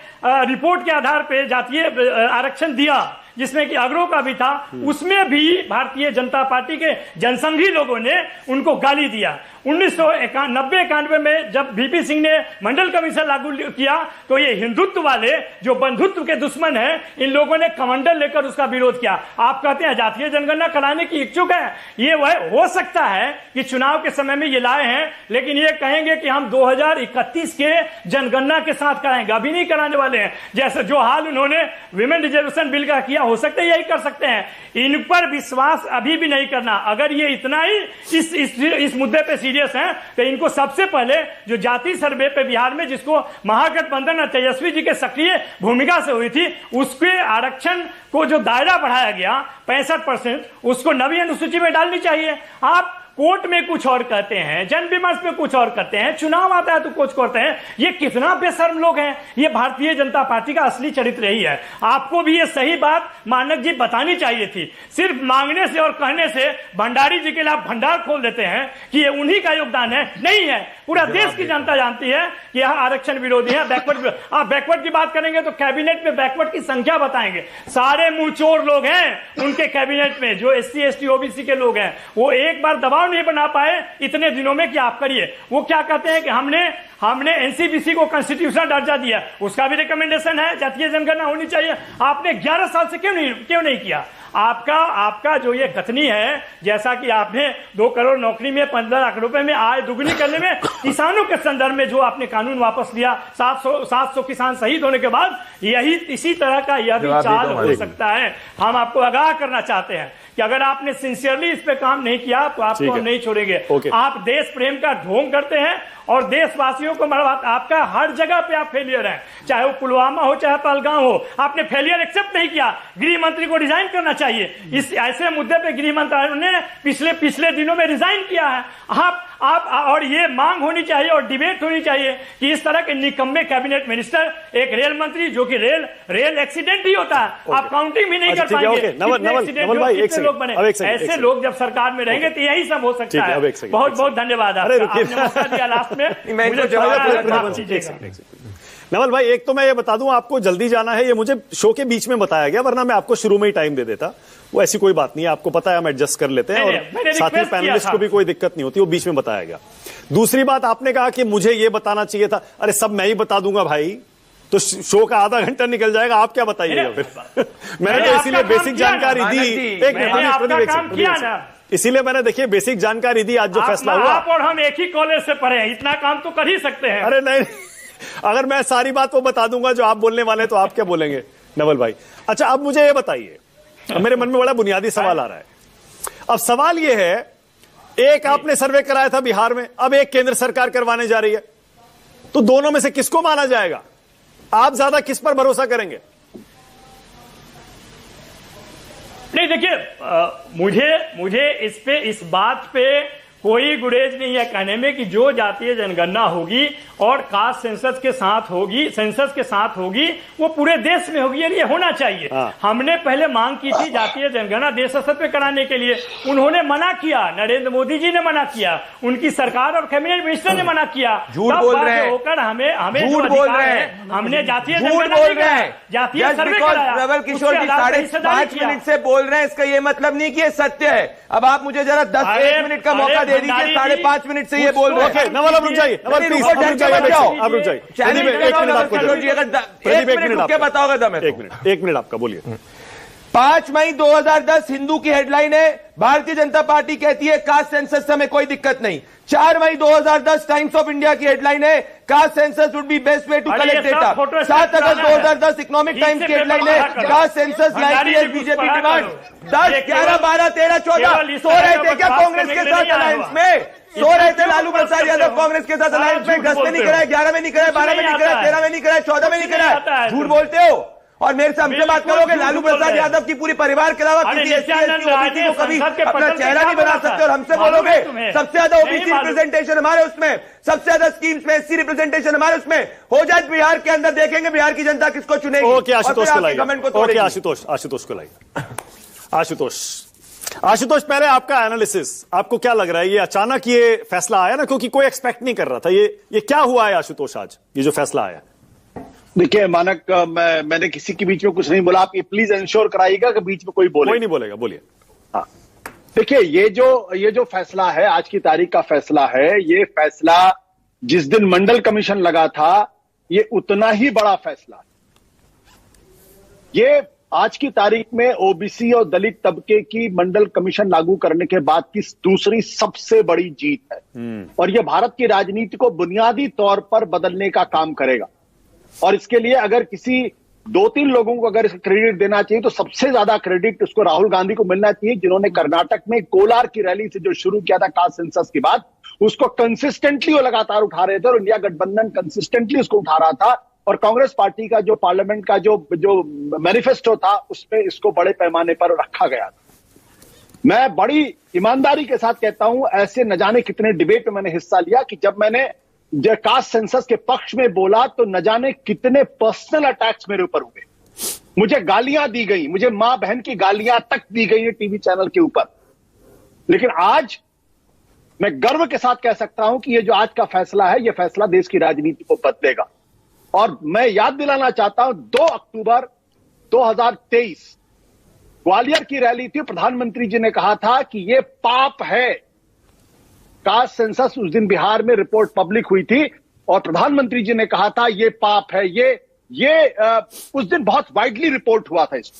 रिपोर्ट के आधार पे जातीय आरक्षण दिया, जिसमें कि अग्रो का भी था, उसमें भी भारतीय जनता पार्टी के जनसंघी लोगों ने उनको गाली दिया। 1990-91 में जब VP सिंह ने मंडल कमीशन लागू किया तो ये हिंदुत्व वाले जो बंधुत्व के दुश्मन हैं, इन लोगों ने कमंडल लेकर उसका विरोध किया। आप कहते हैं जातीय जनगणना कराने की इच्छुक है, ये वह हो सकता है कि चुनाव के समय में ये लाए हैं, लेकिन ये कहेंगे कि हम 2031 के जनगणना के साथ कराएंगे, अभी नहीं कराने वाले हैं। जैसे जो हाल उन्होंने विमेन रिजर्वेशन बिल का किया, हो सकता है यही कर सकते हैं। इन पर विश्वास अभी भी नहीं करना। अगर ये इतना ही इस मुद्दे पे सीरियस हैं तो इनको सबसे पहले जो जाति सर्वे पे बिहार में, जिसको महागठबंधन और तेजस्वी जी के सक्रिय भूमिका से हुई थी, उसके आरक्षण को जो दायरा बढ़ाया गया 65%, उसको नवी अनुसूची में डालनी चाहिए। आप कोर्ट में कुछ और कहते हैं, जन विमर्श में कुछ और करते हैं, चुनाव आता है तो कुछ करते हैं। ये कितना बेशर्म लोग हैं। ये भारतीय जनता पार्टी का असली चरित्र यही है। आपको भी ये सही बात मानक जी बतानी चाहिए थी। सिर्फ मांगने से और कहने से भंडारी जी के लिए आप भंडार खोल देते हैं कि ये उन्हीं का योगदान है। नहीं है, पूरा देश की जनता जानती है कि यह आरक्षण विरोधी है, बैकवर्ड। आप बैकवर्ड की बात करेंगे तो कैबिनेट में बैकवर्ड की संख्या बताएंगे। सारे मुंहचोर लोग हैं उनके कैबिनेट में, जो SC/ST OBC के लोग हैं। वो एक बार दबाव नहीं बना पाए इतने दिनों में कि आप करिए। वो क्या कहते हैं कि हमने NCBC को कॉन्स्टिट्यूशनल दर्जा दिया, उसका भी रिकमेंडेशन है, जातीय जनगणना होनी चाहिए। आपने 11 साल से क्यों नहीं किया? आपका जो ये कथनी है, जैसा कि आपने 2 करोड़ नौकरी में 15 लाख रुपए में आय दुगनी करने में किसानों के संदर्भ में जो आपने कानून वापस लिया, 700 किसान शहीद होने के बाद, यही इसी तरह का यह भी चाल हो सकता है। हम आपको आगाह करना चाहते हैं कि अगर आपने सिंसियरली इस पे काम नहीं किया तो आपको हम नहीं छोड़ेंगे। आप देश प्रेम का ढोंग करते हैं और देशवासियों को मरवाते। आपका हर जगह पे आप फेलियर हैं, चाहे वो पुलवामा हो चाहे पहलगाम हो। आपने फेलियर एक्सेप्ट नहीं किया। गृह मंत्री को रिजाइन करना चाहिए। इस ऐसे मुद्दे पे गृह मंत्रालय ने पिछले दिनों में रिजाइन किया है। आप और ये मांग होनी चाहिए और डिबेट होनी चाहिए कि इस तरह के निकम्मे कैबिनेट मिनिस्टर, एक रेल मंत्री जो कि रेल एक्सीडेंट ही होता है, आप काउंटिंग भी नहीं कर पाएंगे। लोग बने ऐसे लोग जब सरकार में रहेंगे तो यही सब हो सकता है। बहुत बहुत धन्यवाद। आपने मौका दिया लास्ट में। नवल भाई, एक तो मैं ये बता दूं, आपको जल्दी जाना है, ये मुझे शो के बीच में बताया गया, वरना मैं आपको शुरू में ही टाइम दे देता। वो ऐसी कोई बात नहीं है, आपको पता है हम एडजस्ट कर लेते हैं और साथ में पैनलिस्ट को भी कोई दिक्कत नहीं होती, वो बीच में बताया गया। दूसरी बात, आपने कहा कि मुझे ये बताना चाहिए था। अरे सब मैं ही बता दूंगा भाई, तो शो का आधा घंटा निकल जाएगा, आप क्या बताइएगा फिर? मैंने तो इसीलिए बेसिक जानकारी दी। एक मिनट, इसीलिए मैंने देखिए बेसिक जानकारी दी आज जो फैसला हुआ। आप और हम एक ही कॉलेज से पढ़े हैं, इतना काम तो कर ही सकते हैं। अरे नहीं, अगर मैं सारी बात वो बता दूंगा जो आप बोलने वाले तो आप क्या बोलेंगे नवल भाई? अच्छा, अब मुझे ये बताइए, मेरे मन में बड़ा बुनियादी सवाल आ रहा है। अब सवाल ये है, एक आपने सर्वे कराया था बिहार में, अब एक केंद्र सरकार करवाने जा रही है, तो दोनों में से किसको माना जाएगा? आप ज्यादा किस पर भरोसा करेंगे? नहीं देखिए, मुझे इस बात पे कोई गुरेज नहीं है कहने में कि जो जातीय जनगणना होगी और कास्ट सेंसस के साथ होगी वो पूरे देश में होगी, ये होना चाहिए। हमने पहले मांग की थी जातीय जनगणना देश स्तर पे कराने के लिए, उन्होंने मना किया, नरेंद्र मोदी जी ने मना किया, उनकी सरकार और कैबिनेट मिनिस्टर ने मना किया। झूठ बोल रहे हैं, होकर हमें झूठ बोल रहे हैं, हमने जातीय जातीय सर्वे कराया। प्रबल किशोर जी 5.5 मिनट से बोल रहे हैं, इसका ये मतलब नहीं कि ये सत्य है। अब आप मुझे जरा 10-1 मिनट का मौका दे दीजिए, 5.5 मिनट से ये बोल रहे हैं। नवल अब रुक जाइए, आप रुक जाइए, एक मिनट आपका बोलिए। 5 मई 2010 हिंदू की हेडलाइन है, भारतीय जनता पार्टी कहती है कास्ट सेंसस से हमें कोई दिक्कत नहीं। 4 मई 2010 टाइम्स ऑफ इंडिया की हेडलाइन है, caste census would be best way to collect data. 7 अगस्त 2010 इकोनॉमिक टाइम्स की हेडलाइन है, caste census likely as BJP demand. 10, 11, 12, 13, 14 सो रहे थे क्या कांग्रेस के साथ अलायंस में? सो रहे थे लालू प्रसाद यादव कांग्रेस के साथ अलायंस में? 10 में नहीं कराया, 11 में नहीं कराया, 12 में नहीं कराया, 13 में नहीं कराया, 14 में नहीं कराया। झूठ बोलते हो और मेरे से हमसे बात करोगे। लालू प्रसाद यादव की पूरी परिवार के अलावा किसी एससी ओबीसी को कभी अपना चेहरा नहीं बना सकते और हमसे बोलोगे सबसे ज्यादा ओबीसी रिप्रेजेंटेशन हमारे उसमें, सबसे ज्यादा स्कीम्स में एससी रिप्रेजेंटेशन हमारे उसमें हो जाए बिहार के अंदर, देखेंगे बिहार की जनता किसको चुनेगी। ओके, आशुतोष को लाइए, आशुतोष को लाइए। आशुतोष, पहले आपका एनालिसिस, आपको क्या लग रहा है? ये अचानक ये फैसला आया ना, क्योंकि कोई एक्सपेक्ट नहीं कर रहा था। ये क्या हुआ है आशुतोष आज ये जो फैसला आया? देखिए मानक, मैंने किसी के बीच में कुछ नहीं बोला, आप ये प्लीज इंश्योर कराइएगा कि बीच में कोई नहीं बोलेगा। बोलिए। हाँ, देखिए ये जो फैसला है, आज की तारीख का फैसला है, ये फैसला जिस दिन मंडल कमीशन लगा था ये उतना ही बड़ा फैसला है। ये आज की तारीख में ओबीसी और दलित तबके की मंडल कमीशन लागू करने के बाद की दूसरी सबसे बड़ी जीत है और यह भारत की राजनीति को बुनियादी तौर पर बदलने का काम करेगा। और इसके लिए अगर किसी 2-3 लोगों को अगर क्रेडिट देना चाहिए तो सबसे ज्यादा क्रेडिट उसको राहुल गांधी को मिलना चाहिए, जिन्होंने कर्नाटक में कोलार की रैली से जो शुरू किया था कास्ट सेंसस के बाद, उसको कंसिस्टेंटली वो लगातार उठा रहे थे और इंडिया गठबंधन कंसिस्टेंटली उसको उठा रहा था। और कांग्रेस पार्टी का जो पार्लियामेंट का जो मैनिफेस्टो था उसमें इसको बड़े पैमाने पर रखा गया था। मैं बड़ी ईमानदारी के साथ कहता हूं, ऐसे न जाने कितने डिबेट में मैंने हिस्सा लिया कि जब मैंने कास्ट सेंसस के पक्ष में बोला तो न जाने कितने पर्सनल अटैक्स मेरे ऊपर हुए, मुझे गालियां दी गई, मुझे मां बहन की गालियां तक दी गई है टीवी चैनल के ऊपर। लेकिन आज मैं गर्व के साथ कह सकता हूं कि ये जो आज का फैसला है, ये फैसला देश की राजनीति को बदलेगा। और मैं याद दिलाना चाहता हूं, 2 अक्टूबर 2023 ग्वालियर की रैली थी, प्रधानमंत्री जी ने कहा था कि ये पाप है। कास्ट सेंसस उस दिन बिहार में रिपोर्ट पब्लिक हुई थी और प्रधानमंत्री जी ने कहा था ये पाप है। उस दिन बहुत वाइडली रिपोर्ट हुआ था, इसको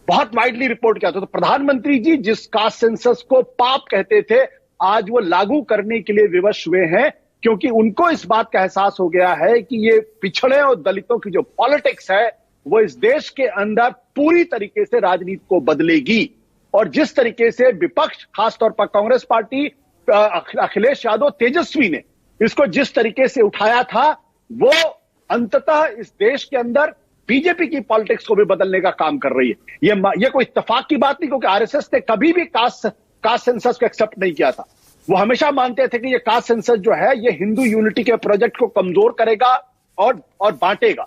बहुत वाइडली रिपोर्ट किया था। तो प्रधानमंत्री जी जिस कास्ट सेंसस को पाप कहते थे, आज वो लागू करने के लिए विवश हुए हैं, क्योंकि उनको इस बात का एहसास हो गया है कि ये पिछड़े और दलितों की जो पॉलिटिक्स है वो इस देश के अंदर पूरी तरीके से राजनीति को बदलेगी। और जिस तरीके से विपक्ष, खासतौर पर कांग्रेस पार्टी, अखिलेश यादव, तेजस्वी ने इसको जिस तरीके से उठाया था, वो अंततः इस देश के अंदर बीजेपी की पॉलिटिक्स को भी बदलने का काम कर रही है। ये कोई इत्तेफाक की बात नहीं, क्योंकि आरएसएस ने कभी भी कास्ट सेंसस को एक्सेप्ट नहीं किया था। वो हमेशा मानते थे कि ये कास्ट सेंसस जो है ये हिंदू यूनिटी के प्रोजेक्ट को कमजोर करेगा और बांटेगा,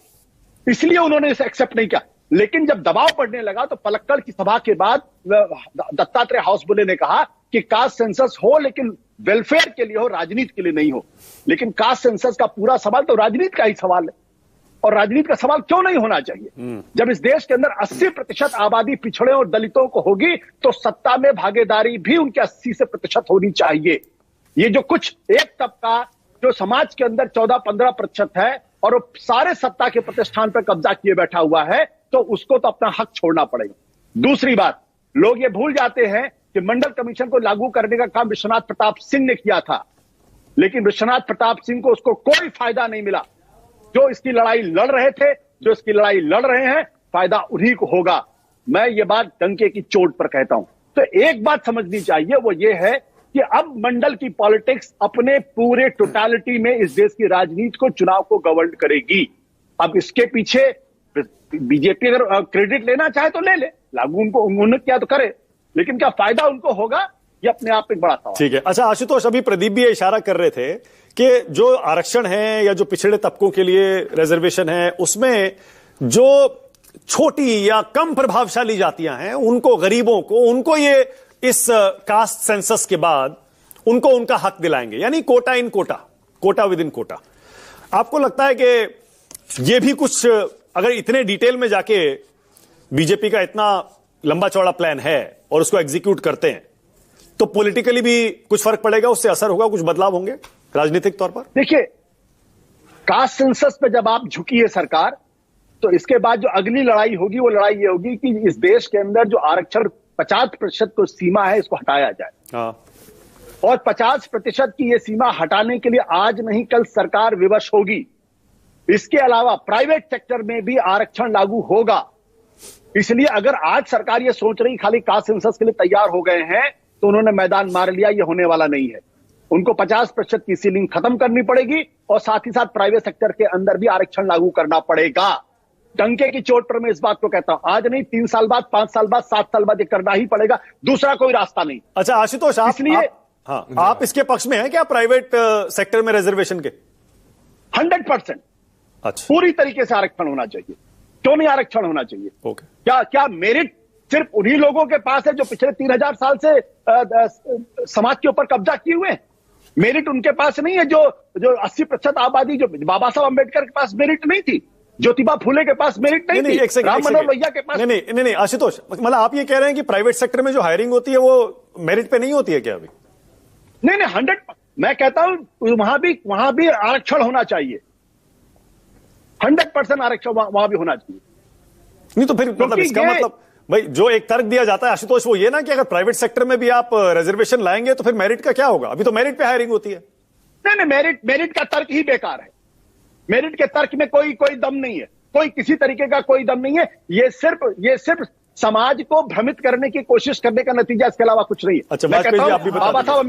इसलिए उन्होंने इसे एक्सेप्ट नहीं किया। लेकिन जब दबाव पड़ने लगा तो पलक्कड़ की सभा के बाद दत्तात्रेय हाउसबुले ने कहा कि कास्ट सेंसस हो लेकिन वेलफेयर के लिए हो, राजनीति के लिए नहीं हो। लेकिन कास्ट सेंसस का पूरा सवाल तो राजनीति का ही सवाल है, और राजनीति का सवाल क्यों नहीं होना चाहिए? जब इस देश के अंदर 80% आबादी पिछड़े और दलितों को होगी तो सत्ता में भागीदारी भी उनके 80% होनी चाहिए। ये जो कुछ एक तबका जो समाज के अंदर 14-15% है, और वो सारे सत्ता के प्रतिष्ठान पर कब्जा किए बैठा हुआ है, तो उसको तो अपना हक छोड़ना पड़ेगा। दूसरी बात, लोग ये भूल जाते हैं कि मंडल कमीशन को लागू करने का काम विश्वनाथ प्रताप सिंह ने किया था, लेकिन विश्वनाथ प्रताप सिंह को उसको कोई फायदा नहीं मिला। जो इसकी लड़ाई लड़ रहे थे, जो इसकी लड़ाई लड़ रहे हैं, फायदा उन्हीं को होगा। मैं ये बात डंके की चोट पर कहता हूं। तो एक बात समझनी चाहिए, वो ये है कि अब मंडल की पॉलिटिक्स अपने पूरे टोटलिटी में इस देश की राजनीति को, चुनाव को गवर्न करेगी। अब इसके पीछे बीजेपी अगर क्रेडिट लेना चाहे तो ले ले, लागू उनको उन्होंने किया तो करे, लेकिन क्या फायदा उनको होगा, ये अपने आप में बड़ा सवाल। ठीक है। अच्छा आशुतोष, अभी प्रदीप भी ये इशारा कर रहे थे कि जो आरक्षण है या जो पिछड़े तबकों के लिए रिजर्वेशन है, उसमें जो छोटी या कम प्रभावशाली जातियां हैं, उनको, गरीबों को, उनको ये इस कास्ट सेंसस के बाद उनको उनका हक दिलाएंगे, यानी कोटा इन कोटा, कोटा विद इन कोटा। आपको लगता है कि ये भी कुछ, अगर इतने डिटेल में जाके बीजेपी का इतना लंबा चौड़ा प्लान है और उसको एग्जीक्यूट करते हैं, तो पॉलिटिकली भी कुछ फर्क पड़ेगा, उससे असर होगा, कुछ बदलाव होंगे राजनीतिक तौर पर? देखिए, कास्ट सेंसस पे जब आप झुकी है सरकार, तो इसके बाद जो अगली लड़ाई होगी, वो लड़ाई ये होगी कि इस देश के अंदर जो आरक्षण 50% को सीमा है, इसको हटाया जाए। और 50% की ये सीमा हटाने के लिए आज नहीं कल सरकार विवश होगी। इसके अलावा प्राइवेट सेक्टर में भी आरक्षण लागू होगा। इसलिए अगर आज सरकार ये सोच रही खाली कास्ट सेंसस के लिए तैयार हो गए हैं, तो उन्होंने मैदान मार लिया, ये होने वाला नहीं है। उनको 50% की सीलिंग खत्म करनी पड़ेगी और साथ ही साथ प्राइवेट सेक्टर के अंदर भी आरक्षण लागू करना पड़ेगा। डंके की चोट पर मैं इस बात को कहता हूं, आज नहीं, 3 साल बाद, 5 साल बाद, 7 साल बाद ये करना ही पड़ेगा, दूसरा कोई रास्ता नहीं। अच्छा आशुतोष, आप इसके पक्ष में हैं क्या, प्राइवेट सेक्टर में रिजर्वेशन के? 100%। अच्छा, पूरी तरीके से आरक्षण होना चाहिए। क्यों नहीं आरक्षण होना चाहिए? ओके। क्या मेरिट सिर्फ उन्हीं लोगों के पास है जो पिछले 3000 साल से समाज के ऊपर कब्जा किए हुए हैं? मेरिट उनके पास नहीं है जो 80% आबादी, जो बाबा साहब अंबेडकर के पास मेरिट नहीं थी, ज्योतिबा फूले के पास मेरिट नहीं थी, राम मनोहर लोहिया के पास नहीं आशुतोष, मतलब आप ये कह रहे हैं कि प्राइवेट सेक्टर में जो हायरिंग होती है वो मेरिट पे नहीं होती है क्या अभी? नहीं 100, मैं कहता हूं वहां भी आरक्षण होना चाहिए। 100% आरक्षण वहां भी होना चाहिए। नहीं तो फिर मतलब इसका मतलब भाई जो एक तर्क दिया जाता है आशुतोष, वो ये ना कि अगर प्राइवेट सेक्टर में भी आप रिजर्वेशन लाएंगे तो फिर मेरिट का क्या होगा? अभी तो मेरिट पे हायरिंग होती है। नहीं, मेरिट का तर्क ही बेकार है। मेरिट के तर्क में कोई दम नहीं है, कोई किसी तरीके का कोई दम नहीं है। ये सिर्फ समाज को भ्रमित करने की कोशिश करने का नतीजा, इसके अलावा कुछ नहीं है। अच्छा, बाबा साहब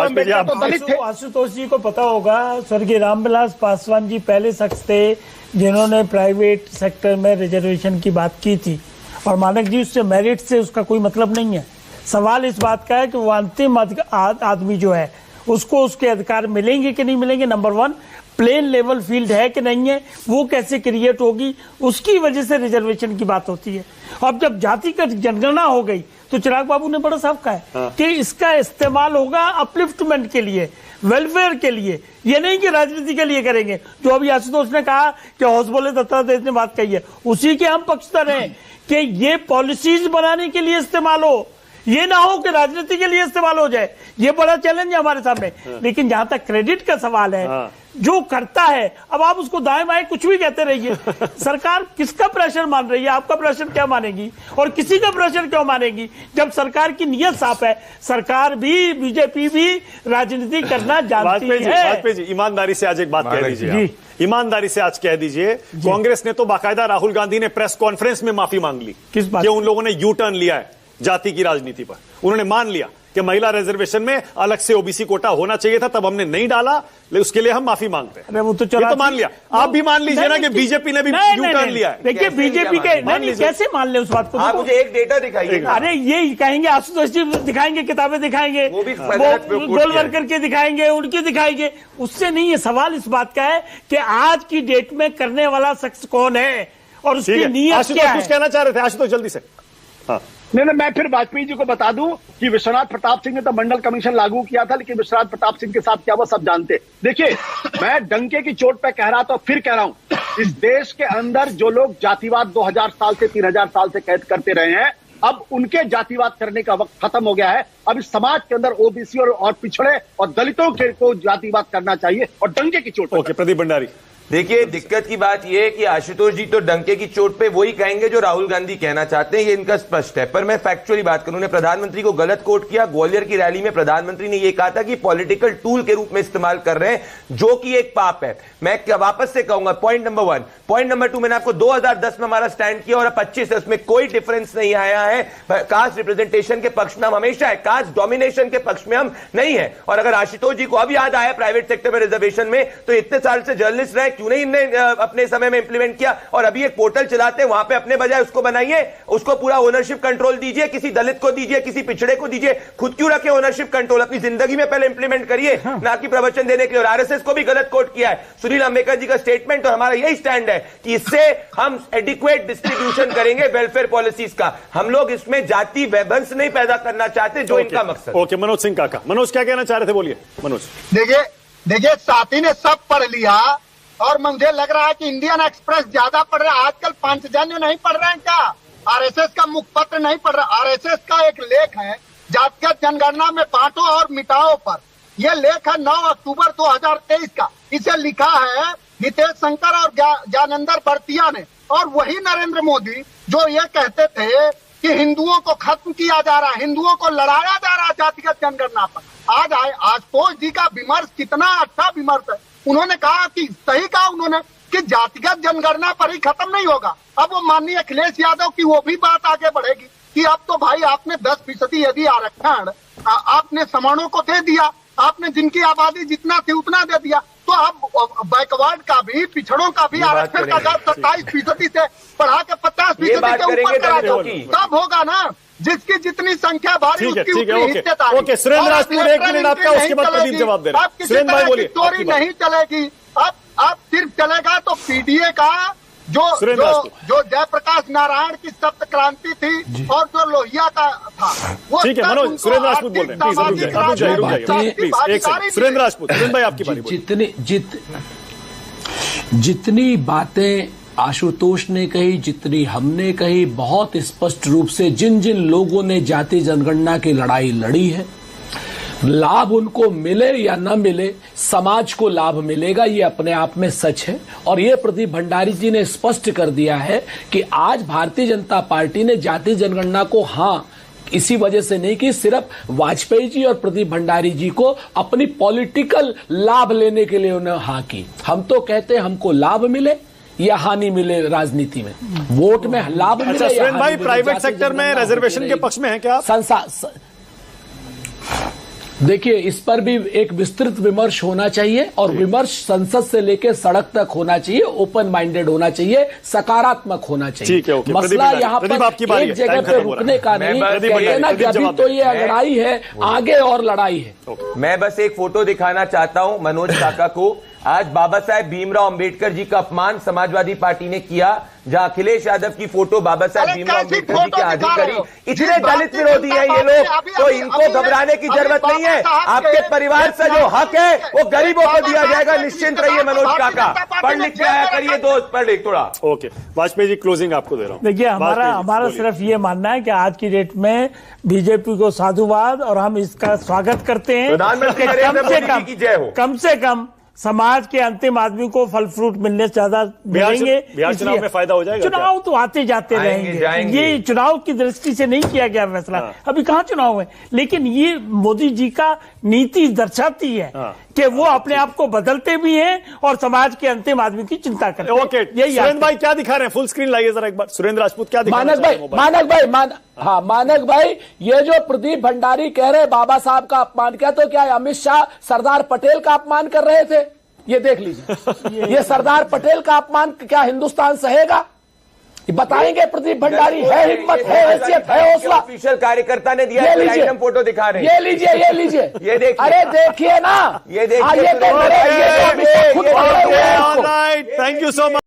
अम्बेडकर तो दलित थे। आशुतोष जी को पता होगा, स्वर्गीय रामविलास पासवान जी पहले शख्स थे जिन्होंने प्राइवेट सेक्टर में रिजर्वेशन की बात की थी, और मानक जी उससे मेरिट से उसका कोई मतलब नहीं है। सवाल इस बात का है कि वो अंतिम आदमी जो है उसको उसके अधिकार मिलेंगे कि नहीं मिलेंगे। नंबर 1, प्लेन लेवल फील्ड है कि नहीं है, वो कैसे क्रिएट होगी, उसकी वजह से रिजर्वेशन की बात होती है। अब जब जातिगत जनगणना हो गई तो चिराग बाबू ने बड़ा साफ कहा है कि इसका इस्तेमाल होगा अपलिफ्टमेंट के लिए, वेलफेयर के लिए, ये नहीं कि राजनीति के लिए करेंगे। जो अभी आशुतोष ने कहा कि हौसबोले दत्तात्रेय ने बात कही है, उसी के हम पक्षधर हैं कि ये पॉलिसीज बनाने के लिए इस्तेमाल हो, ये ना हो कि राजनीति के लिए इस्तेमाल हो जाए। ये बड़ा चैलेंज है हमारे सामने। लेकिन जहां तक क्रेडिट का सवाल है, जो करता है, अब आप उसको दाएं बाएं कुछ भी कहते रहिए, सरकार किसका प्रेशर मान रही है? आपका प्रेशर क्या मानेगी और किसी का प्रेशर क्यों मानेगी? जब सरकार की नियत साफ है, सरकार भी, बीजेपी भी राजनीति करना जानती है। वाजपेयी जी, ईमानदारी से आज एक बात कह दीजिए, ईमानदारी से आज कह दीजिए, कांग्रेस ने तो बाकायदा, राहुल गांधी ने प्रेस कॉन्फ्रेंस में माफी मांग ली किस बात? उन लोगों ने यू टर्न लिया है जाति की राजनीति पर। उन्होंने मान लिया कि महिला रिजर्वेशन में अलग से ओबीसी कोटा होना चाहिए था, तब हमने नहीं डाला, उसके लिए हम माफी मांगते हैं। वो तो चला, तो मान लिया, आप भी मान लीजिए ना कि बीजेपी ने भी यू टर्न लिया है। देखिए बीजेपी के नहीं, कैसे मान ले उस बात को? आप मुझे एक डेटा दिखाइए। अरे ये कहेंगे आशुतोष जी, दिखाएंगे, किताबें दिखाएंगे, वो गोलवर्कर करके दिखाएंगे, उनकी दिखाएंगे, उससे नहीं है। सवाल इस बात का है कि आज की डेट में करने वाला शख्स कौन है और उसकी नीयत क्या है। कुछ कहना चाह रहे थे आशुतोष, जल्दी से। हाँ, नहीं, मैं फिर वाजपेयी जी को बता दूं कि विश्वनाथ प्रताप सिंह ने तो मंडल कमीशन लागू किया था, लेकिन विश्वनाथ प्रताप सिंह के साथ क्या वो सब जानते। देखिए, मैं डंके की चोट पे कह रहा था, फिर कह रहा हूं, इस देश के अंदर जो लोग जातिवाद 2000 साल से 3000 साल से कैद करते रहे हैं, अब उनके जातिवाद करने का वक्त खत्म हो गया है। अब इस समाज के अंदर ओबीसी और पिछड़े और दलितों के को जातिवाद करना चाहिए, और डंके की चोट। ओके, प्रदीप भंडारी। देखिए, दिक्कत की बात यह है कि आशुतोष जी तो डंके की चोट पे वही कहेंगे जो राहुल गांधी कहना चाहते हैं, ये इनका स्पष्ट है। पर मैं फैक्चुअली बात करूं, उन्होंने प्रधानमंत्री को गलत कोट किया। ग्वालियर की रैली में प्रधानमंत्री ने यह कहा था कि पॉलिटिकल टूल के रूप में इस्तेमाल कर रहे हैं, जो कि एक पाप है। मैं वापस से कहूंगा, पॉइंट नंबर 1। पॉइंट नंबर 2, मैंने आपको 2010 में हमारा स्टैंड किया और 25 है, उसमें कोई डिफरेंस नहीं आया है। कास्ट रिप्रेजेंटेशन के पक्ष में हम हमेशा है, कास्ट डोमिनेशन के पक्ष में हम नहीं है। और अगर आशुतोष जी को अब याद आया प्राइवेट सेक्टर में रिजर्वेशन में, तो इतने साल से जर्नलिस्ट रहे, क्यों नहीं इनने अपने समय में इंप्लीमेंट किया? और अभी एक पोर्टल चलाते हैं, वहां पे अपने बजाय उसको बनाइए, उसको पूरा ओनरशिप कंट्रोल दीजिए, किसी दलित को दीजिए, किसी पिछड़े को दीजिए, खुद क्यों रखे ओनरशिप कंट्रोल? अपनी जिंदगी में पहले इंप्लीमेंट करिए, ना कि प्रवचन देने के लिए। और आरएसएस को भी गलत कोट किया है सुनील अंबेडकर जी का स्टेटमेंट, और हमारा यही स्टैंड है कि इससे हम एडिक्वेट डिस्ट्रीब्यूशन करेंगे वेलफेयर पॉलिसीज का। हम लोग इसमें जाति वैभंस नहीं पैदा करना चाहते, जो इनका मकसद। ओके, मनोज सिंह काका, मनोज क्या कहना चाह रहे थे, बोलिए मनोज। देखिए साथी ने सब पढ़ लिया और मुझे लग रहा है कि इंडियन एक्सप्रेस ज्यादा पढ़ रहा है। आजकल पंचजन्य नहीं पढ़ रहे हैं क्या? आरएसएस का मुखपत्र नहीं पढ़ रहा। आरएसएस का एक लेख है जातिगत जनगणना में बांटो और मिटाओ पर, यह लेख है 9 अक्टूबर 2023 का। इसे लिखा है हितेश शंकर और ज्ञानेंद्र बर्तिया ने। और वही नरेंद्र मोदी जो ये कहते थे कि हिंदुओं को खत्म किया जा रहा है, हिंदुओं को लड़ाया जा रहा है जातिगत जनगणना पर। आज आशुतोष जी का विमर्श कितना अच्छा विमर्श है। उन्होंने कहा कि सही कहा उन्होंने कि जातिगत जनगणना पर ही खत्म नहीं होगा। अब वो माननीय अखिलेश यादव की वो भी बात आगे बढ़ेगी कि अब तो भाई आपने 10% यदि आरक्षण आपने सवर्णों को दे दिया, आपने जिनकी आबादी जितना थी उतना दे दिया, तो अब बैकवर्ड का भी, पिछड़ों का भी आरक्षण का 27% से बढ़ा के 50% के ऊपर करा दो, तब होगा ना। जिसकी जितनी संख्या भारी उसकी उतनी हिस्सेदारी। ओके, सुरेंद्र राजपूत, 1 मिनट आपका, उसके बाद प्रदीप जवाब दे रहे हैं। सुरेंद्र भाई बोलिए। चोरी नहीं चलेगी। अब सिर्फ चलेगा तो पीडीए का जो जयप्रकाश नारायण की सप्त क्रांति थी और जो लोहिया का था, वो ठीक है। मनोज, सुरेंद्र राजपूत बोल रहे हैं, प्लीज। सुरेंद्र राजपूत, सुरेंद्र भाई आपकी बारी। जितनी बातें आशुतोष ने कही, जितनी हमने कही, बहुत स्पष्ट रूप से जिन जिन लोगों ने जाति जनगणना की लड़ाई लड़ी है, लाभ उनको मिले या न मिले, समाज को लाभ मिलेगा, ये अपने आप में सच है। और ये प्रदीप भंडारी जी ने स्पष्ट कर दिया है कि आज भारतीय जनता पार्टी ने जाति जनगणना को इसी वजह से नहीं कि सिर्फ वाजपेयी जी और प्रदीप भंडारी जी को अपनी पॉलिटिकल लाभ लेने के लिए उन्हें हाँ की। हम तो कहते हैं हमको लाभ मिले या हानि मिले, राजनीति में वोट में लाभ मिले। अच्छा सुरेंद्र भाई, प्राइवेट सेक्टर में रिजर्वेशन के पक्ष में है क्या? देखिए, इस पर भी एक विस्तृत विमर्श होना चाहिए और विमर्श संसद से लेकर सड़क तक होना चाहिए, ओपन माइंडेड होना चाहिए, सकारात्मक होना चाहिए। मसला यहाँ पर एक जगह पे रुकने का नहीं है ना कि अभी तो ये लड़ाई है, आगे और लड़ाई है। मैं बस एक फोटो दिखाना चाहता हूं मनोज काका को। आज बाबा साहेब भीमराव अंबेडकर जी का अपमान समाजवादी पार्टी ने किया, जहां अखिलेश यादव की फोटो बाबा साहेब भीमराव अंबेडकर जी के आगे करी। इतने दलित विरोधी हैं ये लोग, तो इनको घबराने की जरूरत नहीं है। आपके परिवार से जो हक है वो गरीबों को दिया जाएगा, निश्चिंत रहिए मनोज काका। पढ़ लिख के आया करिए दोस्त, पढ़ लिख थोड़ा। ओके, वाजपेयी जी क्लोजिंग आपको दे रहा हूं। देखिए, हमारा सिर्फ ये मानना है कि आज की डेट में बीजेपी को साधुवाद और हम इसका स्वागत करते हैं। प्रधानमंत्री कम से कम समाज के अंतिम आदमी को फल फ्रूट मिलने से ज्यादा मिलेंगे। बिहार चुनाव में फायदा हो जाएगा। चुनाव तो आते जाते रहेंगे। ये चुनाव की दृष्टि से नहीं किया गया फैसला। अभी कहाँ चुनाव है, लेकिन ये मोदी जी का नीति दर्शाती है कि वो अपने आप को बदलते भी हैं और समाज के अंतिम आदमी की चिंता करते हैं। ओके, सुरेंद्र भाई क्या दिखा रहे हैं? फुल स्क्रीन लाइए जरा एक बार। सुरेंद्र राजपूत क्या दिखा रहे हैं? मानक भाई, ये जो प्रदीप भंडारी कह रहे बाबा साहब का अपमान किया, तो क्या अमित शाह सरदार पटेल का अपमान कर रहे थे? ये देख लीजिए, ये सरदार पटेल का अपमान क्या हिंदुस्तान सहेगा? बताएंगे प्रदीप भंडारी है हिम्मत, है हैसियत, है हौसला। ऑफिशियल कार्यकर्ता ने दिया है, आइटम फोटो दिखा रहे हैं। ये लीजिए, ये लीजिए, ये देखिए। अरे देखिए ना, ये देखिए। Thank you so much.